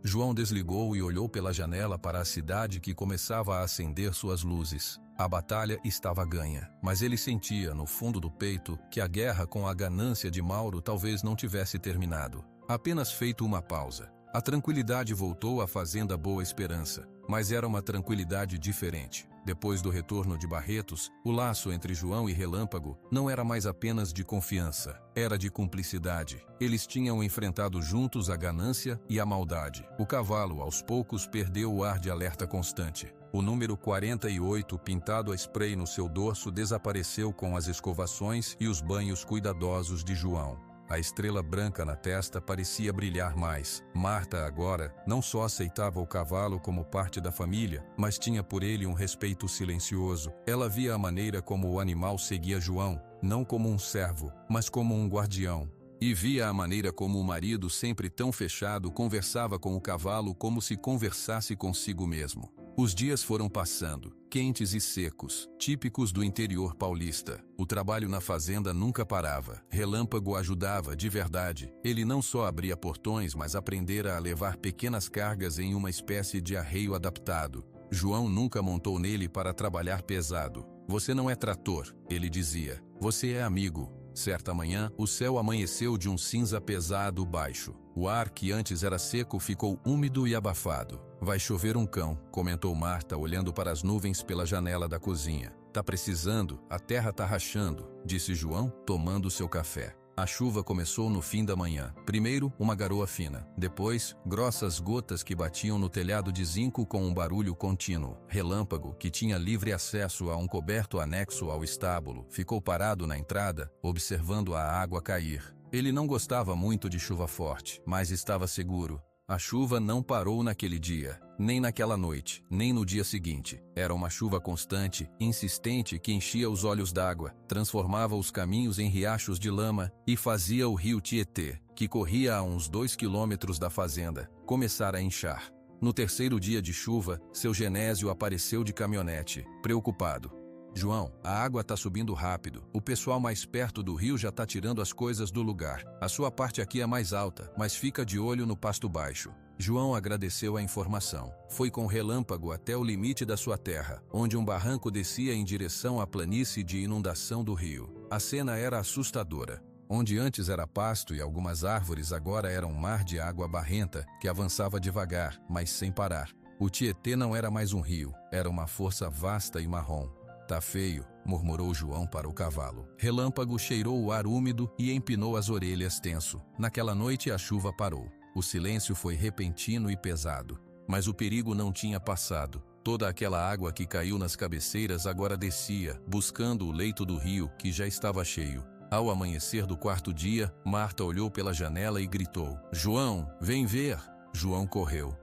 João desligou e olhou pela janela para a cidade que começava a acender suas luzes. A batalha estava ganha, mas ele sentia, no fundo do peito, que a guerra com a ganância de Mauro talvez não tivesse terminado. Apenas feito uma pausa. A tranquilidade voltou à fazenda Boa Esperança, mas era uma tranquilidade diferente. Depois do retorno de Barretos, o laço entre João e Relâmpago não era mais apenas de confiança, era de cumplicidade. Eles tinham enfrentado juntos a ganância e a maldade. O cavalo, aos poucos, perdeu o ar de alerta constante. O número 48, pintado a spray no seu dorso, desapareceu com as escovações e os banhos cuidadosos de João. A estrela branca na testa parecia brilhar mais. Marta, agora, não só aceitava o cavalo como parte da família, mas tinha por ele um respeito silencioso. Ela via a maneira como o animal seguia João, não como um servo, mas como um guardião. E via a maneira como o marido, sempre tão fechado, conversava com o cavalo como se conversasse consigo mesmo. Os dias foram passando, quentes e secos, típicos do interior paulista. O trabalho na fazenda nunca parava. Relâmpago ajudava de verdade. Ele não só abria portões, mas aprendera a levar pequenas cargas em uma espécie de arreio adaptado. João nunca montou nele para trabalhar pesado. Você não é trator, ele dizia. Você é amigo. Certa manhã, o céu amanheceu de um cinza pesado baixo. O ar, que antes era seco, ficou úmido e abafado. Vai chover um cão, comentou Marta, olhando para as nuvens pela janela da cozinha. Tá precisando, a terra tá rachando, disse João, tomando seu café. A chuva começou no fim da manhã. Primeiro, uma garoa fina. Depois, grossas gotas que batiam no telhado de zinco com um barulho contínuo. Relâmpago, que tinha livre acesso a um coberto anexo ao estábulo, ficou parado na entrada, observando a água cair. Ele não gostava muito de chuva forte, mas estava seguro. A chuva não parou naquele dia, nem naquela noite, nem no dia seguinte. Era uma chuva constante, insistente, que enchia os olhos d'água, transformava os caminhos em riachos de lama e fazia o rio Tietê, que corria a uns 2 quilômetros da fazenda, começar a inchar. No terceiro dia de chuva, seu Genésio apareceu de caminhonete, preocupado. João, a água tá subindo rápido. O pessoal mais perto do rio já tá tirando as coisas do lugar. A sua parte aqui é mais alta, mas fica de olho no pasto baixo. João agradeceu a informação. Foi com relâmpago até o limite da sua terra, onde um barranco descia em direção à planície de inundação do rio. A cena era assustadora. Onde antes era pasto e algumas árvores, agora era um mar de água barrenta que avançava devagar, mas sem parar. O Tietê não era mais um rio, era uma força vasta e marrom. Tá feio, murmurou João para o cavalo. Relâmpago cheirou o ar úmido e empinou as orelhas tenso. Naquela noite a chuva parou. O silêncio foi repentino e pesado. Mas o perigo não tinha passado. Toda aquela água que caiu nas cabeceiras agora descia, buscando o leito do rio, que já estava cheio. Ao amanhecer do quarto dia, Marta olhou pela janela e gritou: João, vem ver! João correu.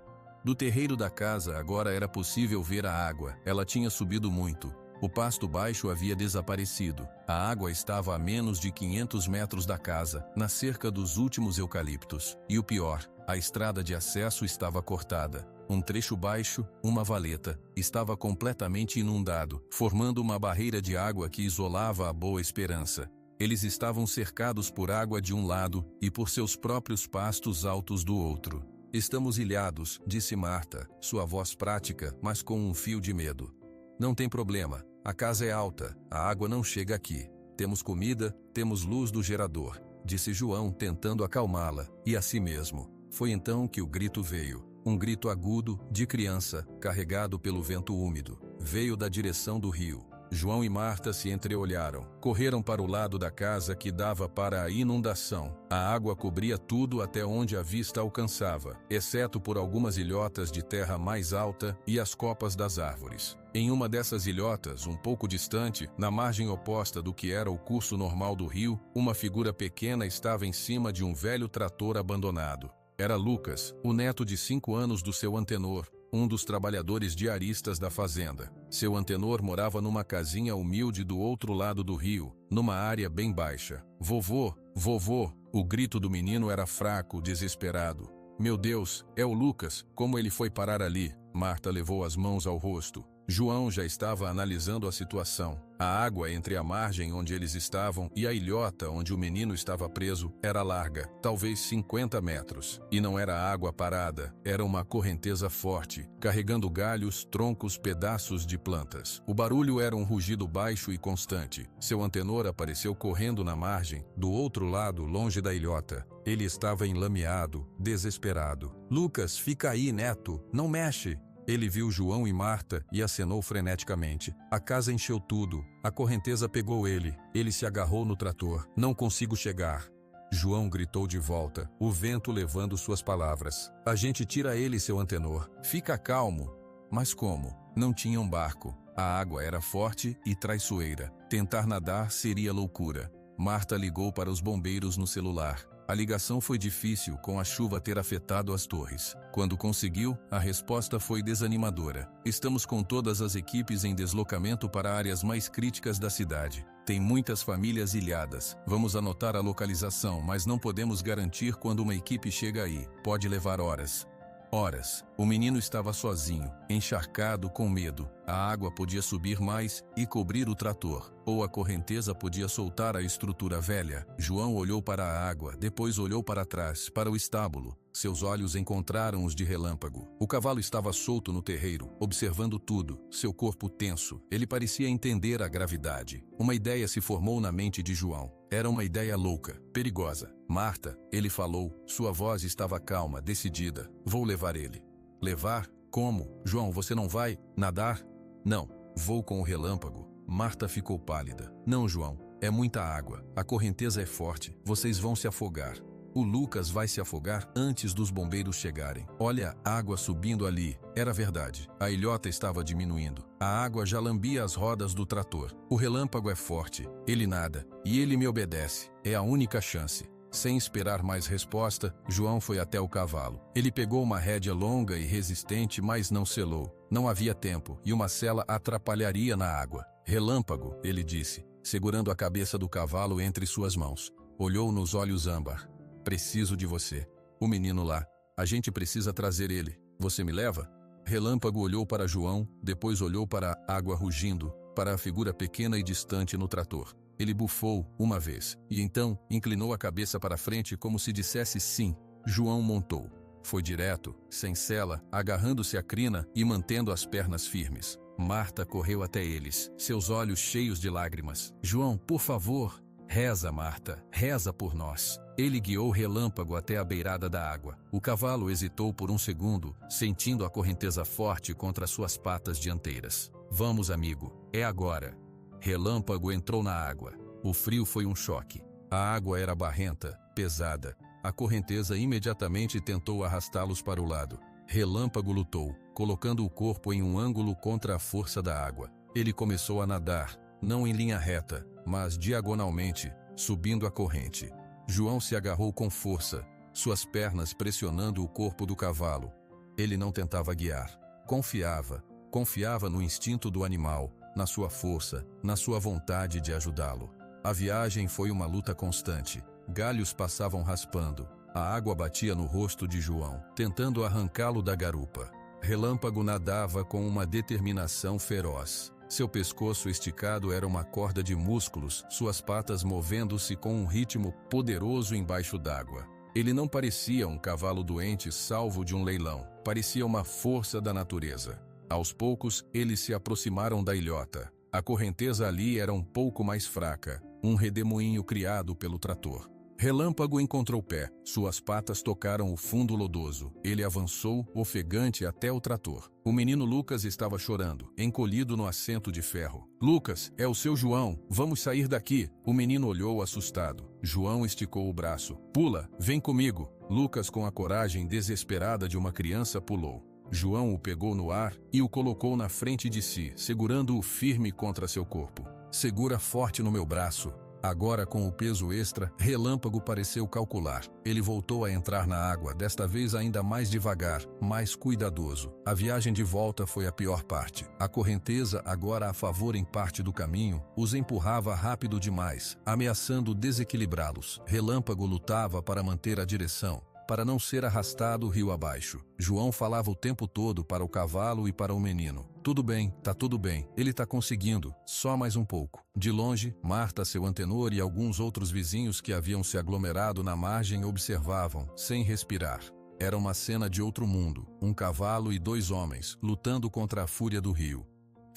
Do terreiro da casa agora era possível ver a água. Ela tinha subido muito. O pasto baixo havia desaparecido. A água estava a menos de 500 metros da casa, na cerca dos últimos eucaliptos. E o pior, a estrada de acesso estava cortada. Um trecho baixo, uma valeta, estava completamente inundado, formando uma barreira de água que isolava a Boa Esperança. Eles estavam cercados por água de um lado e por seus próprios pastos altos do outro. Estamos ilhados, disse Marta, sua voz prática, mas com um fio de medo. Não tem problema, a casa é alta, a água não chega aqui. Temos comida, temos luz do gerador, disse João tentando acalmá-la, e a si mesmo. Foi então que o grito veio, um grito agudo, de criança, carregado pelo vento úmido. Veio da direção do rio. João e Marta se entreolharam, correram para o lado da casa que dava para a inundação. A água cobria tudo até onde a vista alcançava, exceto por algumas ilhotas de terra mais alta e as copas das árvores. Em uma dessas ilhotas, um pouco distante, na margem oposta do que era o curso normal do rio, uma figura pequena estava em cima de um velho trator abandonado. Era Lucas, o neto de 5 anos do seu antenor, um dos trabalhadores diaristas da fazenda. Seu antenor morava numa casinha humilde do outro lado do rio, numa área bem baixa. Vovô, vovô! O grito do menino era fraco, desesperado. Meu Deus, é o Lucas, como ele foi parar ali? Marta levou as mãos ao rosto. João já estava analisando a situação. A água entre a margem onde eles estavam e a ilhota onde o menino estava preso era larga, talvez 50 metros. E não era água parada, era uma correnteza forte, carregando galhos, troncos, pedaços de plantas. O barulho era um rugido baixo e constante. Seu antenor apareceu correndo na margem, do outro lado, longe da ilhota. Ele estava enlameado, desesperado. Lucas, fica aí, neto, não mexe! Ele viu João e Marta e acenou freneticamente. A casa encheu tudo. A correnteza pegou ele. Ele se agarrou no trator. Não consigo chegar. João gritou de volta, o vento levando suas palavras. A gente tira ele, seu antenor. Fica calmo. Mas como? Não tinha um barco. A água era forte e traiçoeira. Tentar nadar seria loucura. Marta ligou para os bombeiros no celular. A ligação foi difícil, com a chuva ter afetado as torres. Quando conseguiu, a resposta foi desanimadora. Estamos com todas as equipes em deslocamento para áreas mais críticas da cidade. Tem muitas famílias ilhadas. Vamos anotar a localização, mas não podemos garantir quando uma equipe chega aí. Pode levar horas. Horas. O menino estava sozinho, encharcado com medo. A água podia subir mais e cobrir o trator, ou a correnteza podia soltar a estrutura velha. João olhou para a água, depois olhou para trás, para o estábulo. Seus olhos encontraram os de Relâmpago. O cavalo estava solto no terreiro, observando tudo, seu corpo tenso. Ele parecia entender a gravidade. Uma ideia se formou na mente de João. Era uma ideia louca, perigosa. Marta, ele falou, sua voz estava calma, decidida. Vou levar ele. Levar? Como? João, você não vai nadar? Não, vou com o Relâmpago. Marta ficou pálida. Não, João, é muita água. A correnteza é forte, vocês vão se afogar. O Lucas vai se afogar antes dos bombeiros chegarem. Olha, água subindo ali. Era verdade. A ilhota estava diminuindo. A água já lambia as rodas do trator. O Relâmpago é forte. Ele nada. E ele me obedece. É a única chance. Sem esperar mais resposta, João foi até o cavalo. Ele pegou uma rédea longa e resistente, mas não selou. Não havia tempo, e uma sela atrapalharia na água. Relâmpago, ele disse, segurando a cabeça do cavalo entre suas mãos. Olhou nos olhos âmbar. Preciso de você. O menino lá. A gente precisa trazer ele. Você me leva? Relâmpago olhou para João, depois olhou para a água rugindo, para a figura pequena e distante no trator. Ele bufou uma vez, e então inclinou a cabeça para frente como se dissesse sim. João montou. Foi direto, sem sela, agarrando-se à crina e mantendo as pernas firmes. Marta correu até eles, seus olhos cheios de lágrimas. João, por favor, reza, Marta, reza por nós. Ele guiou Relâmpago até a beirada da água. O cavalo hesitou por um segundo, sentindo a correnteza forte contra suas patas dianteiras. Vamos, amigo, é agora. Relâmpago entrou na água. O frio foi um choque. A água era barrenta, pesada. A correnteza imediatamente tentou arrastá-los para o lado. Relâmpago lutou, colocando o corpo em um ângulo contra a força da água. Ele começou a nadar, não em linha reta, mas diagonalmente, subindo a corrente. João se agarrou com força, suas pernas pressionando o corpo do cavalo. Ele não tentava guiar. Confiava no instinto do animal, na sua força, na sua vontade de ajudá-lo. A viagem foi uma luta constante. Galhos passavam raspando. A água batia no rosto de João, tentando arrancá-lo da garupa. Relâmpago nadava com uma determinação feroz. Seu pescoço esticado era uma corda de músculos, suas patas movendo-se com um ritmo poderoso embaixo d'água. Ele não parecia um cavalo doente salvo de um leilão. Parecia uma força da natureza. Aos poucos, eles se aproximaram da ilhota. A correnteza ali era um pouco mais fraca, um redemoinho criado pelo trator. Relâmpago encontrou pé, suas patas tocaram o fundo lodoso. Ele avançou, ofegante, até o trator. O menino Lucas estava chorando, encolhido no assento de ferro. Lucas, é o seu João, vamos sair daqui. O menino olhou assustado. João esticou o braço. Pula, vem comigo. Lucas, com a coragem desesperada de uma criança, pulou. João o pegou no ar e o colocou na frente de si, segurando-o firme contra seu corpo. Segura forte no meu braço. Agora, com o peso extra, Relâmpago pareceu calcular. Ele voltou a entrar na água, desta vez ainda mais devagar, mais cuidadoso. A viagem de volta foi a pior parte. A correnteza, agora a favor em parte do caminho, os empurrava rápido demais, ameaçando desequilibrá-los. Relâmpago lutava para manter a direção, para não ser arrastado rio abaixo. João falava o tempo todo para o cavalo e para o menino. Tudo bem, tá tudo bem, ele tá conseguindo, só mais um pouco. De longe, Marta, seu antenor e alguns outros vizinhos que haviam se aglomerado na margem observavam, sem respirar. Era uma cena de outro mundo, um cavalo e 2 homens, lutando contra a fúria do rio.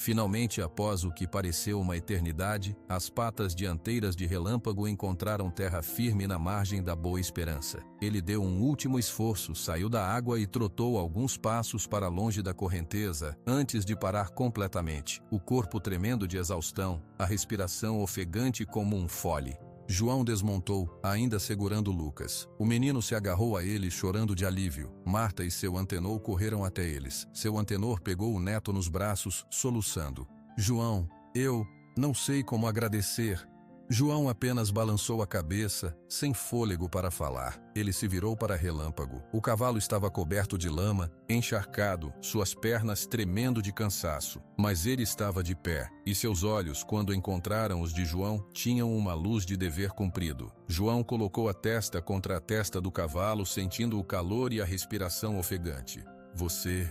Finalmente, após o que pareceu uma eternidade, as patas dianteiras de Relâmpago encontraram terra firme na margem da Boa Esperança. Ele deu um último esforço, saiu da água e trotou alguns passos para longe da correnteza, antes de parar completamente, o corpo tremendo de exaustão, a respiração ofegante como um fole. João desmontou, ainda segurando Lucas. O menino se agarrou a ele chorando de alívio. Marta e seu antenor correram até eles. Seu antenor pegou o neto nos braços, soluçando. João, eu não sei como agradecer. João apenas balançou a cabeça, sem fôlego para falar. Ele se virou para Relâmpago. O cavalo estava coberto de lama, encharcado, suas pernas tremendo de cansaço. Mas ele estava de pé, e seus olhos, quando encontraram os de João, tinham uma luz de dever cumprido. João colocou a testa contra a testa do cavalo, sentindo o calor e a respiração ofegante. Você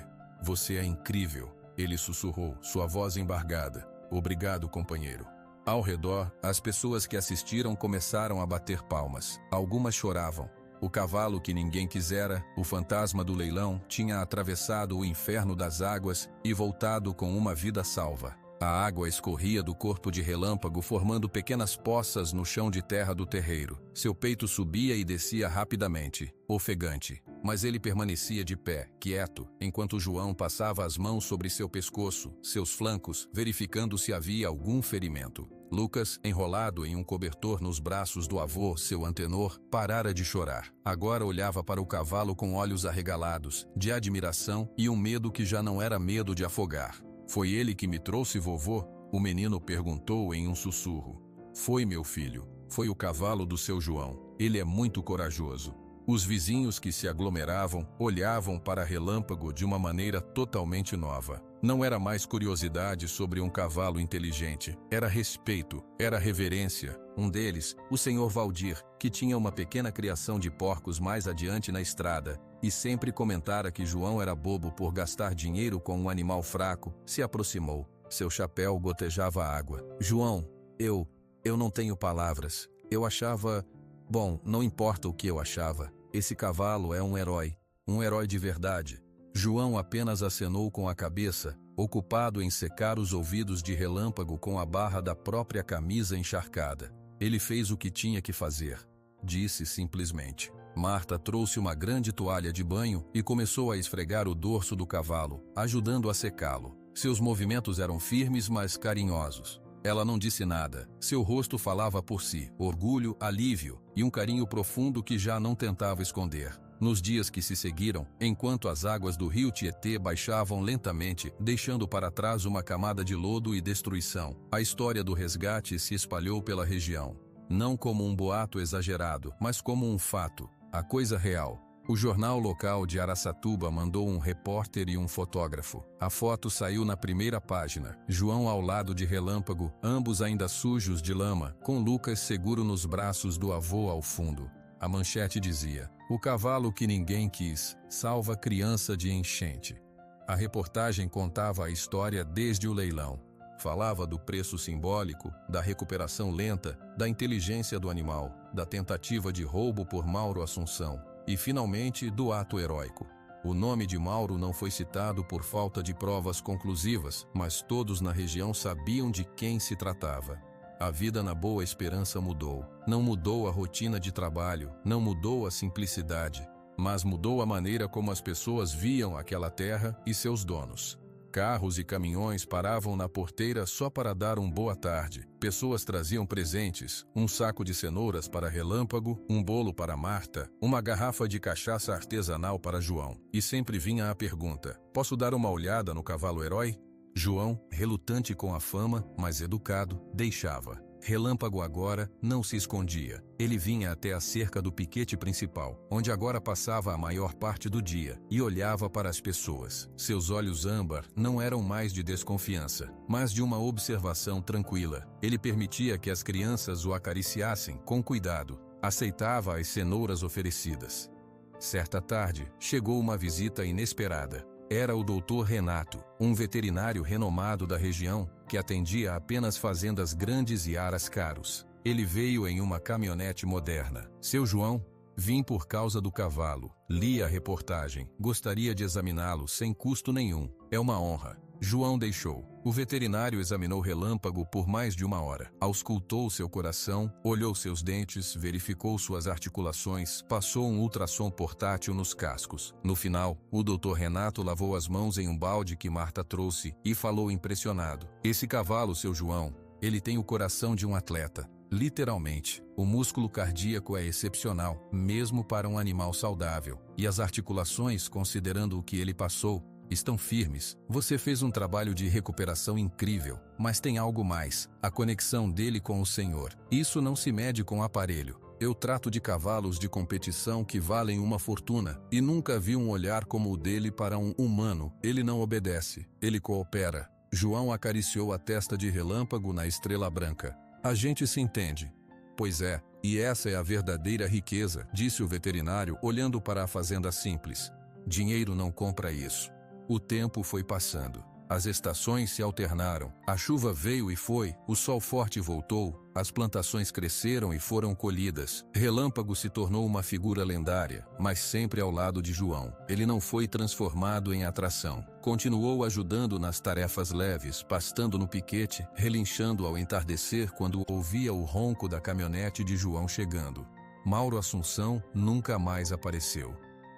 é incrível, ele sussurrou, sua voz embargada. Obrigado, companheiro. Ao redor, as pessoas que assistiram começaram a bater palmas. Algumas choravam. O cavalo que ninguém quisera, o fantasma do leilão, tinha atravessado o inferno das águas e voltado com uma vida salva. A água escorria do corpo de Relâmpago, formando pequenas poças no chão de terra do terreiro. Seu peito subia e descia rapidamente, ofegante. Mas ele permanecia de pé, quieto, enquanto João passava as mãos sobre seu pescoço, seus flancos, verificando se havia algum ferimento. Lucas, enrolado em um cobertor nos braços do avô, seu antenor, parara de chorar. Agora olhava para o cavalo com olhos arregalados, de admiração e um medo que já não era medo de afogar. Foi ele que me trouxe, vovô? O menino perguntou em um sussurro. Foi, meu filho. Foi o cavalo do seu João. Ele é muito corajoso. Os vizinhos que se aglomeravam olhavam para Relâmpago de uma maneira totalmente nova. Não era mais curiosidade sobre um cavalo inteligente, era respeito, era reverência. Um deles, o Sr. Valdir, que tinha uma pequena criação de porcos mais adiante na estrada, e sempre comentara que João era bobo por gastar dinheiro com um animal fraco, se aproximou. Seu chapéu gotejava água. João, eu não tenho palavras. Eu achava... Bom, não importa o que eu achava. Esse cavalo é um herói de verdade. João apenas acenou com a cabeça, ocupado em secar os ouvidos de Relâmpago com a barra da própria camisa encharcada. Ele fez o que tinha que fazer. Disse simplesmente. Marta trouxe uma grande toalha de banho e começou a esfregar o dorso do cavalo, ajudando a secá-lo. Seus movimentos eram firmes, mas carinhosos. Ela não disse nada. Seu rosto falava por si, orgulho, alívio e um carinho profundo que já não tentava esconder. Nos dias que se seguiram, enquanto as águas do rio Tietê baixavam lentamente, deixando para trás uma camada de lodo e destruição, a história do resgate se espalhou pela região. Não como um boato exagerado, mas como um fato, a coisa real. O jornal local de Araçatuba mandou um repórter e um fotógrafo. A foto saiu na primeira página. João ao lado de Relâmpago, ambos ainda sujos de lama, com Lucas seguro nos braços do avô ao fundo. A manchete dizia: "O cavalo que ninguém quis, salva criança de enchente." A reportagem contava a história desde o leilão. Falava do preço simbólico, da recuperação lenta, da inteligência do animal, da tentativa de roubo por Mauro Assunção e, finalmente, do ato heróico. O nome de Mauro não foi citado por falta de provas conclusivas, mas todos na região sabiam de quem se tratava. A vida na Boa Esperança mudou. Não mudou a rotina de trabalho, não mudou a simplicidade, mas mudou a maneira como as pessoas viam aquela terra e seus donos. Carros e caminhões paravam na porteira só para dar um boa tarde. Pessoas traziam presentes, um saco de cenouras para Relâmpago, um bolo para Marta, uma garrafa de cachaça artesanal para João. E sempre vinha a pergunta: "Posso dar uma olhada no cavalo herói?" João, relutante com a fama, mas educado, deixava. Relâmpago agora não se escondia. Ele vinha até a cerca do piquete principal, onde agora passava a maior parte do dia, e olhava para as pessoas. Seus olhos âmbar não eram mais de desconfiança, mas de uma observação tranquila. Ele permitia que as crianças o acariciassem com cuidado. Aceitava as cenouras oferecidas. Certa tarde, chegou uma visita inesperada. Era o Dr. Renato, um veterinário renomado da região, que atendia apenas fazendas grandes e aras caros. Ele veio em uma caminhonete moderna. "Seu João, vim por causa do cavalo. Li a reportagem. Gostaria de examiná-lo sem custo nenhum. É uma honra." João deixou. O veterinário examinou Relâmpago por mais de uma hora. Auscultou seu coração, olhou seus dentes, verificou suas articulações, passou um ultrassom portátil nos cascos. No final, o Dr. Renato lavou as mãos em um balde que Marta trouxe e falou impressionado: "Esse cavalo, seu João, ele tem o coração de um atleta. Literalmente, o músculo cardíaco é excepcional, mesmo para um animal saudável. E as articulações, considerando o que ele passou, estão firmes. Você fez um trabalho de recuperação incrível, mas tem algo mais: a conexão dele com o Senhor. Isso não se mede com aparelho. Eu trato de cavalos de competição que valem uma fortuna, e nunca vi um olhar como o dele para um humano. Ele não obedece, ele coopera." João acariciou a testa de Relâmpago na estrela branca. "A gente se entende." "Pois é, e essa é a verdadeira riqueza", disse o veterinário, olhando para a fazenda simples. "Dinheiro não compra isso." O tempo foi passando. As estações se alternaram. A chuva veio e foi, o sol forte voltou, as plantações cresceram e foram colhidas. Relâmpago se tornou uma figura lendária, mas sempre ao lado de João. Ele não foi transformado em atração. Continuou ajudando nas tarefas leves, pastando no piquete, relinchando ao entardecer quando ouvia o ronco da caminhonete de João chegando. Mauro Assunção nunca mais apareceu.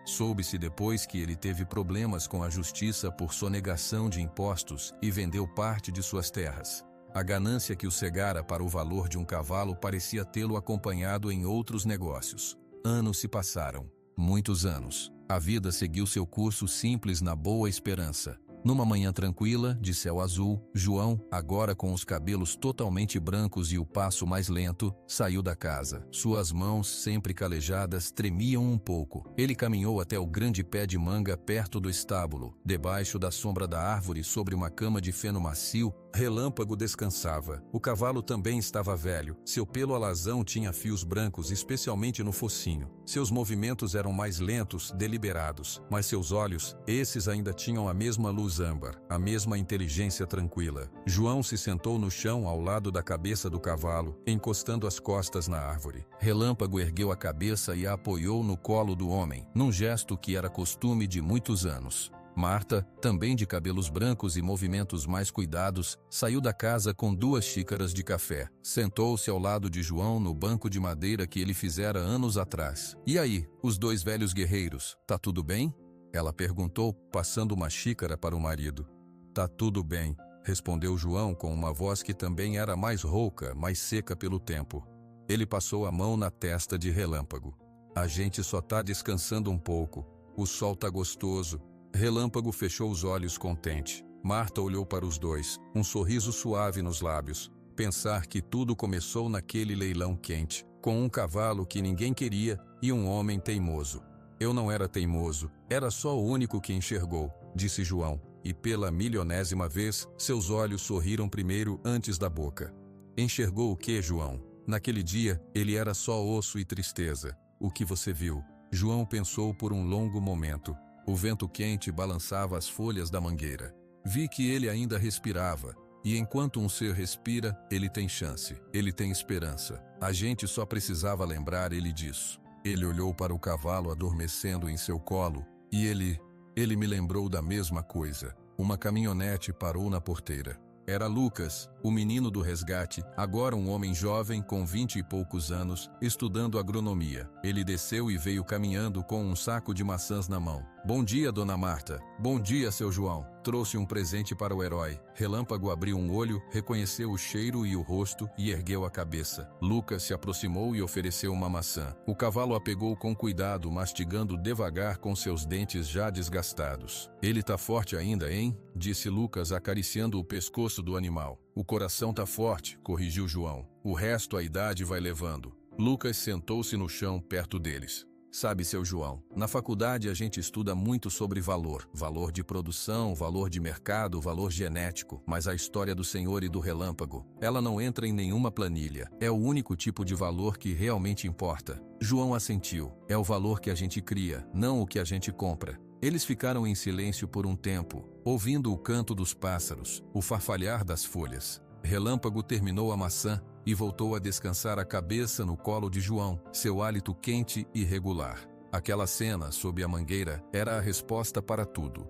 Soube-se depois que ele teve problemas com a justiça por sonegação de impostos e vendeu parte de suas terras. A ganância que o cegara para o valor de um cavalo parecia tê-lo acompanhado em outros negócios. Anos se passaram. Muitos anos. A vida seguiu seu curso simples na Boa Esperança. Numa manhã tranquila, de céu azul, João, agora com os cabelos totalmente brancos e o passo mais lento, saiu da casa. Suas mãos, sempre calejadas, tremiam um pouco. Ele caminhou até o grande pé de manga perto do estábulo. Debaixo da sombra da árvore, sobre uma cama de feno macio, Relâmpago descansava. O cavalo também estava velho. Seu pelo alazão tinha fios brancos, especialmente no focinho. Seus movimentos eram mais lentos, deliberados, mas seus olhos, esses ainda tinham a mesma luz âmbar, a mesma inteligência tranquila. João se sentou no chão ao lado da cabeça do cavalo, encostando as costas na árvore. Relâmpago ergueu a cabeça e a apoiou no colo do homem, num gesto que era costume de muitos anos. Marta, também de cabelos brancos e movimentos mais cuidados, saiu da casa com 2 xícaras de café. Sentou-se ao lado de João no banco de madeira que ele fizera anos atrás. "E aí, os 2 velhos guerreiros, tá tudo bem?" Ela perguntou, passando uma xícara para o marido. "Tá tudo bem", respondeu João com uma voz que também era mais rouca, mais seca pelo tempo. Ele passou a mão na testa de Relâmpago. "A gente só tá descansando um pouco. O sol tá gostoso." Relâmpago fechou os olhos contente. Marta olhou para os 2, um sorriso suave nos lábios. Pensar que tudo começou naquele leilão quente, com um cavalo que ninguém queria e um homem teimoso. "Eu não era teimoso, era só o único que enxergou", disse João, e pela milionésima vez, seus olhos sorriram primeiro antes da boca. "Enxergou o quê, João? Naquele dia, ele era só osso e tristeza. O que você viu?" João pensou por um longo momento. O vento quente balançava as folhas da mangueira. Vi que ele ainda respirava. E enquanto um ser respira, ele tem chance, ele tem esperança. A gente só precisava lembrar ele disso. Ele olhou para o cavalo adormecendo em seu colo, e ele me lembrou da mesma coisa. Uma caminhonete parou na porteira. Era Lucas, o menino do resgate, agora um homem jovem com 20 e poucos anos, estudando agronomia. Ele desceu e veio caminhando com um saco de maçãs na mão. "Bom dia, dona Marta." "Bom dia, seu João." Trouxe um presente para o herói. Relâmpago abriu um olho, reconheceu o cheiro e o rosto e ergueu a cabeça. Lucas se aproximou e ofereceu uma maçã. O cavalo a pegou com cuidado, mastigando devagar com seus dentes já desgastados. "Ele tá forte ainda, hein?" disse Lucas, acariciando o pescoço do animal. "O coração tá forte", corrigiu João. "O resto a idade vai levando." Lucas sentou-se no chão perto deles. "Sabe, seu João, na faculdade a gente estuda muito sobre valor. Valor de produção, valor de mercado, valor genético. Mas a história do Senhor e do Relâmpago, ela não entra em nenhuma planilha. É o único tipo de valor que realmente importa." João assentiu. "É o valor que a gente cria, não o que a gente compra." Eles ficaram em silêncio por um tempo, ouvindo o canto dos pássaros, o farfalhar das folhas. Relâmpago terminou a maçã e voltou a descansar a cabeça no colo de João, seu hálito quente e regular. Aquela cena, sob a mangueira, era a resposta para tudo.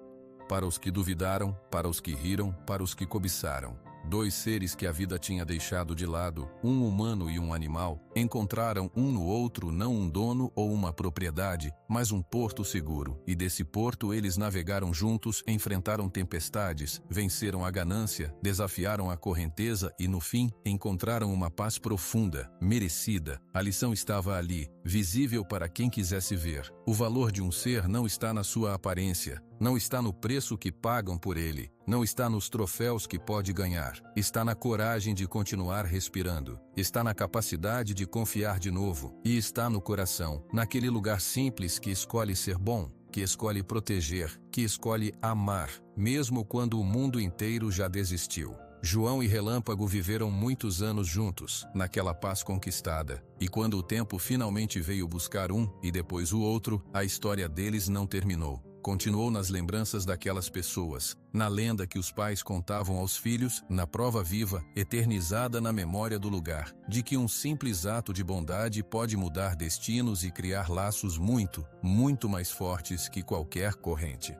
Para os que duvidaram, para os que riram, para os que cobiçaram. 2 seres que a vida tinha deixado de lado, um humano e um animal, encontraram um no outro não um dono ou uma propriedade, mas um porto seguro. E desse porto eles navegaram juntos, enfrentaram tempestades, venceram a ganância, desafiaram a correnteza e no fim, encontraram uma paz profunda, merecida. A lição estava ali, visível para quem quisesse ver. O valor de um ser não está na sua aparência, não está no preço que pagam por ele, não está nos troféus que pode ganhar, está na coragem de continuar respirando, está na capacidade de confiar de novo, e está no coração, naquele lugar simples que escolhe ser bom, que escolhe proteger, que escolhe amar, mesmo quando o mundo inteiro já desistiu. João e Relâmpago viveram muitos anos juntos, naquela paz conquistada, e quando o tempo finalmente veio buscar um e depois o outro, a história deles não terminou. Continuou nas lembranças daquelas pessoas, na lenda que os pais contavam aos filhos, na prova viva, eternizada na memória do lugar, de que um simples ato de bondade pode mudar destinos e criar laços muito, muito mais fortes que qualquer corrente.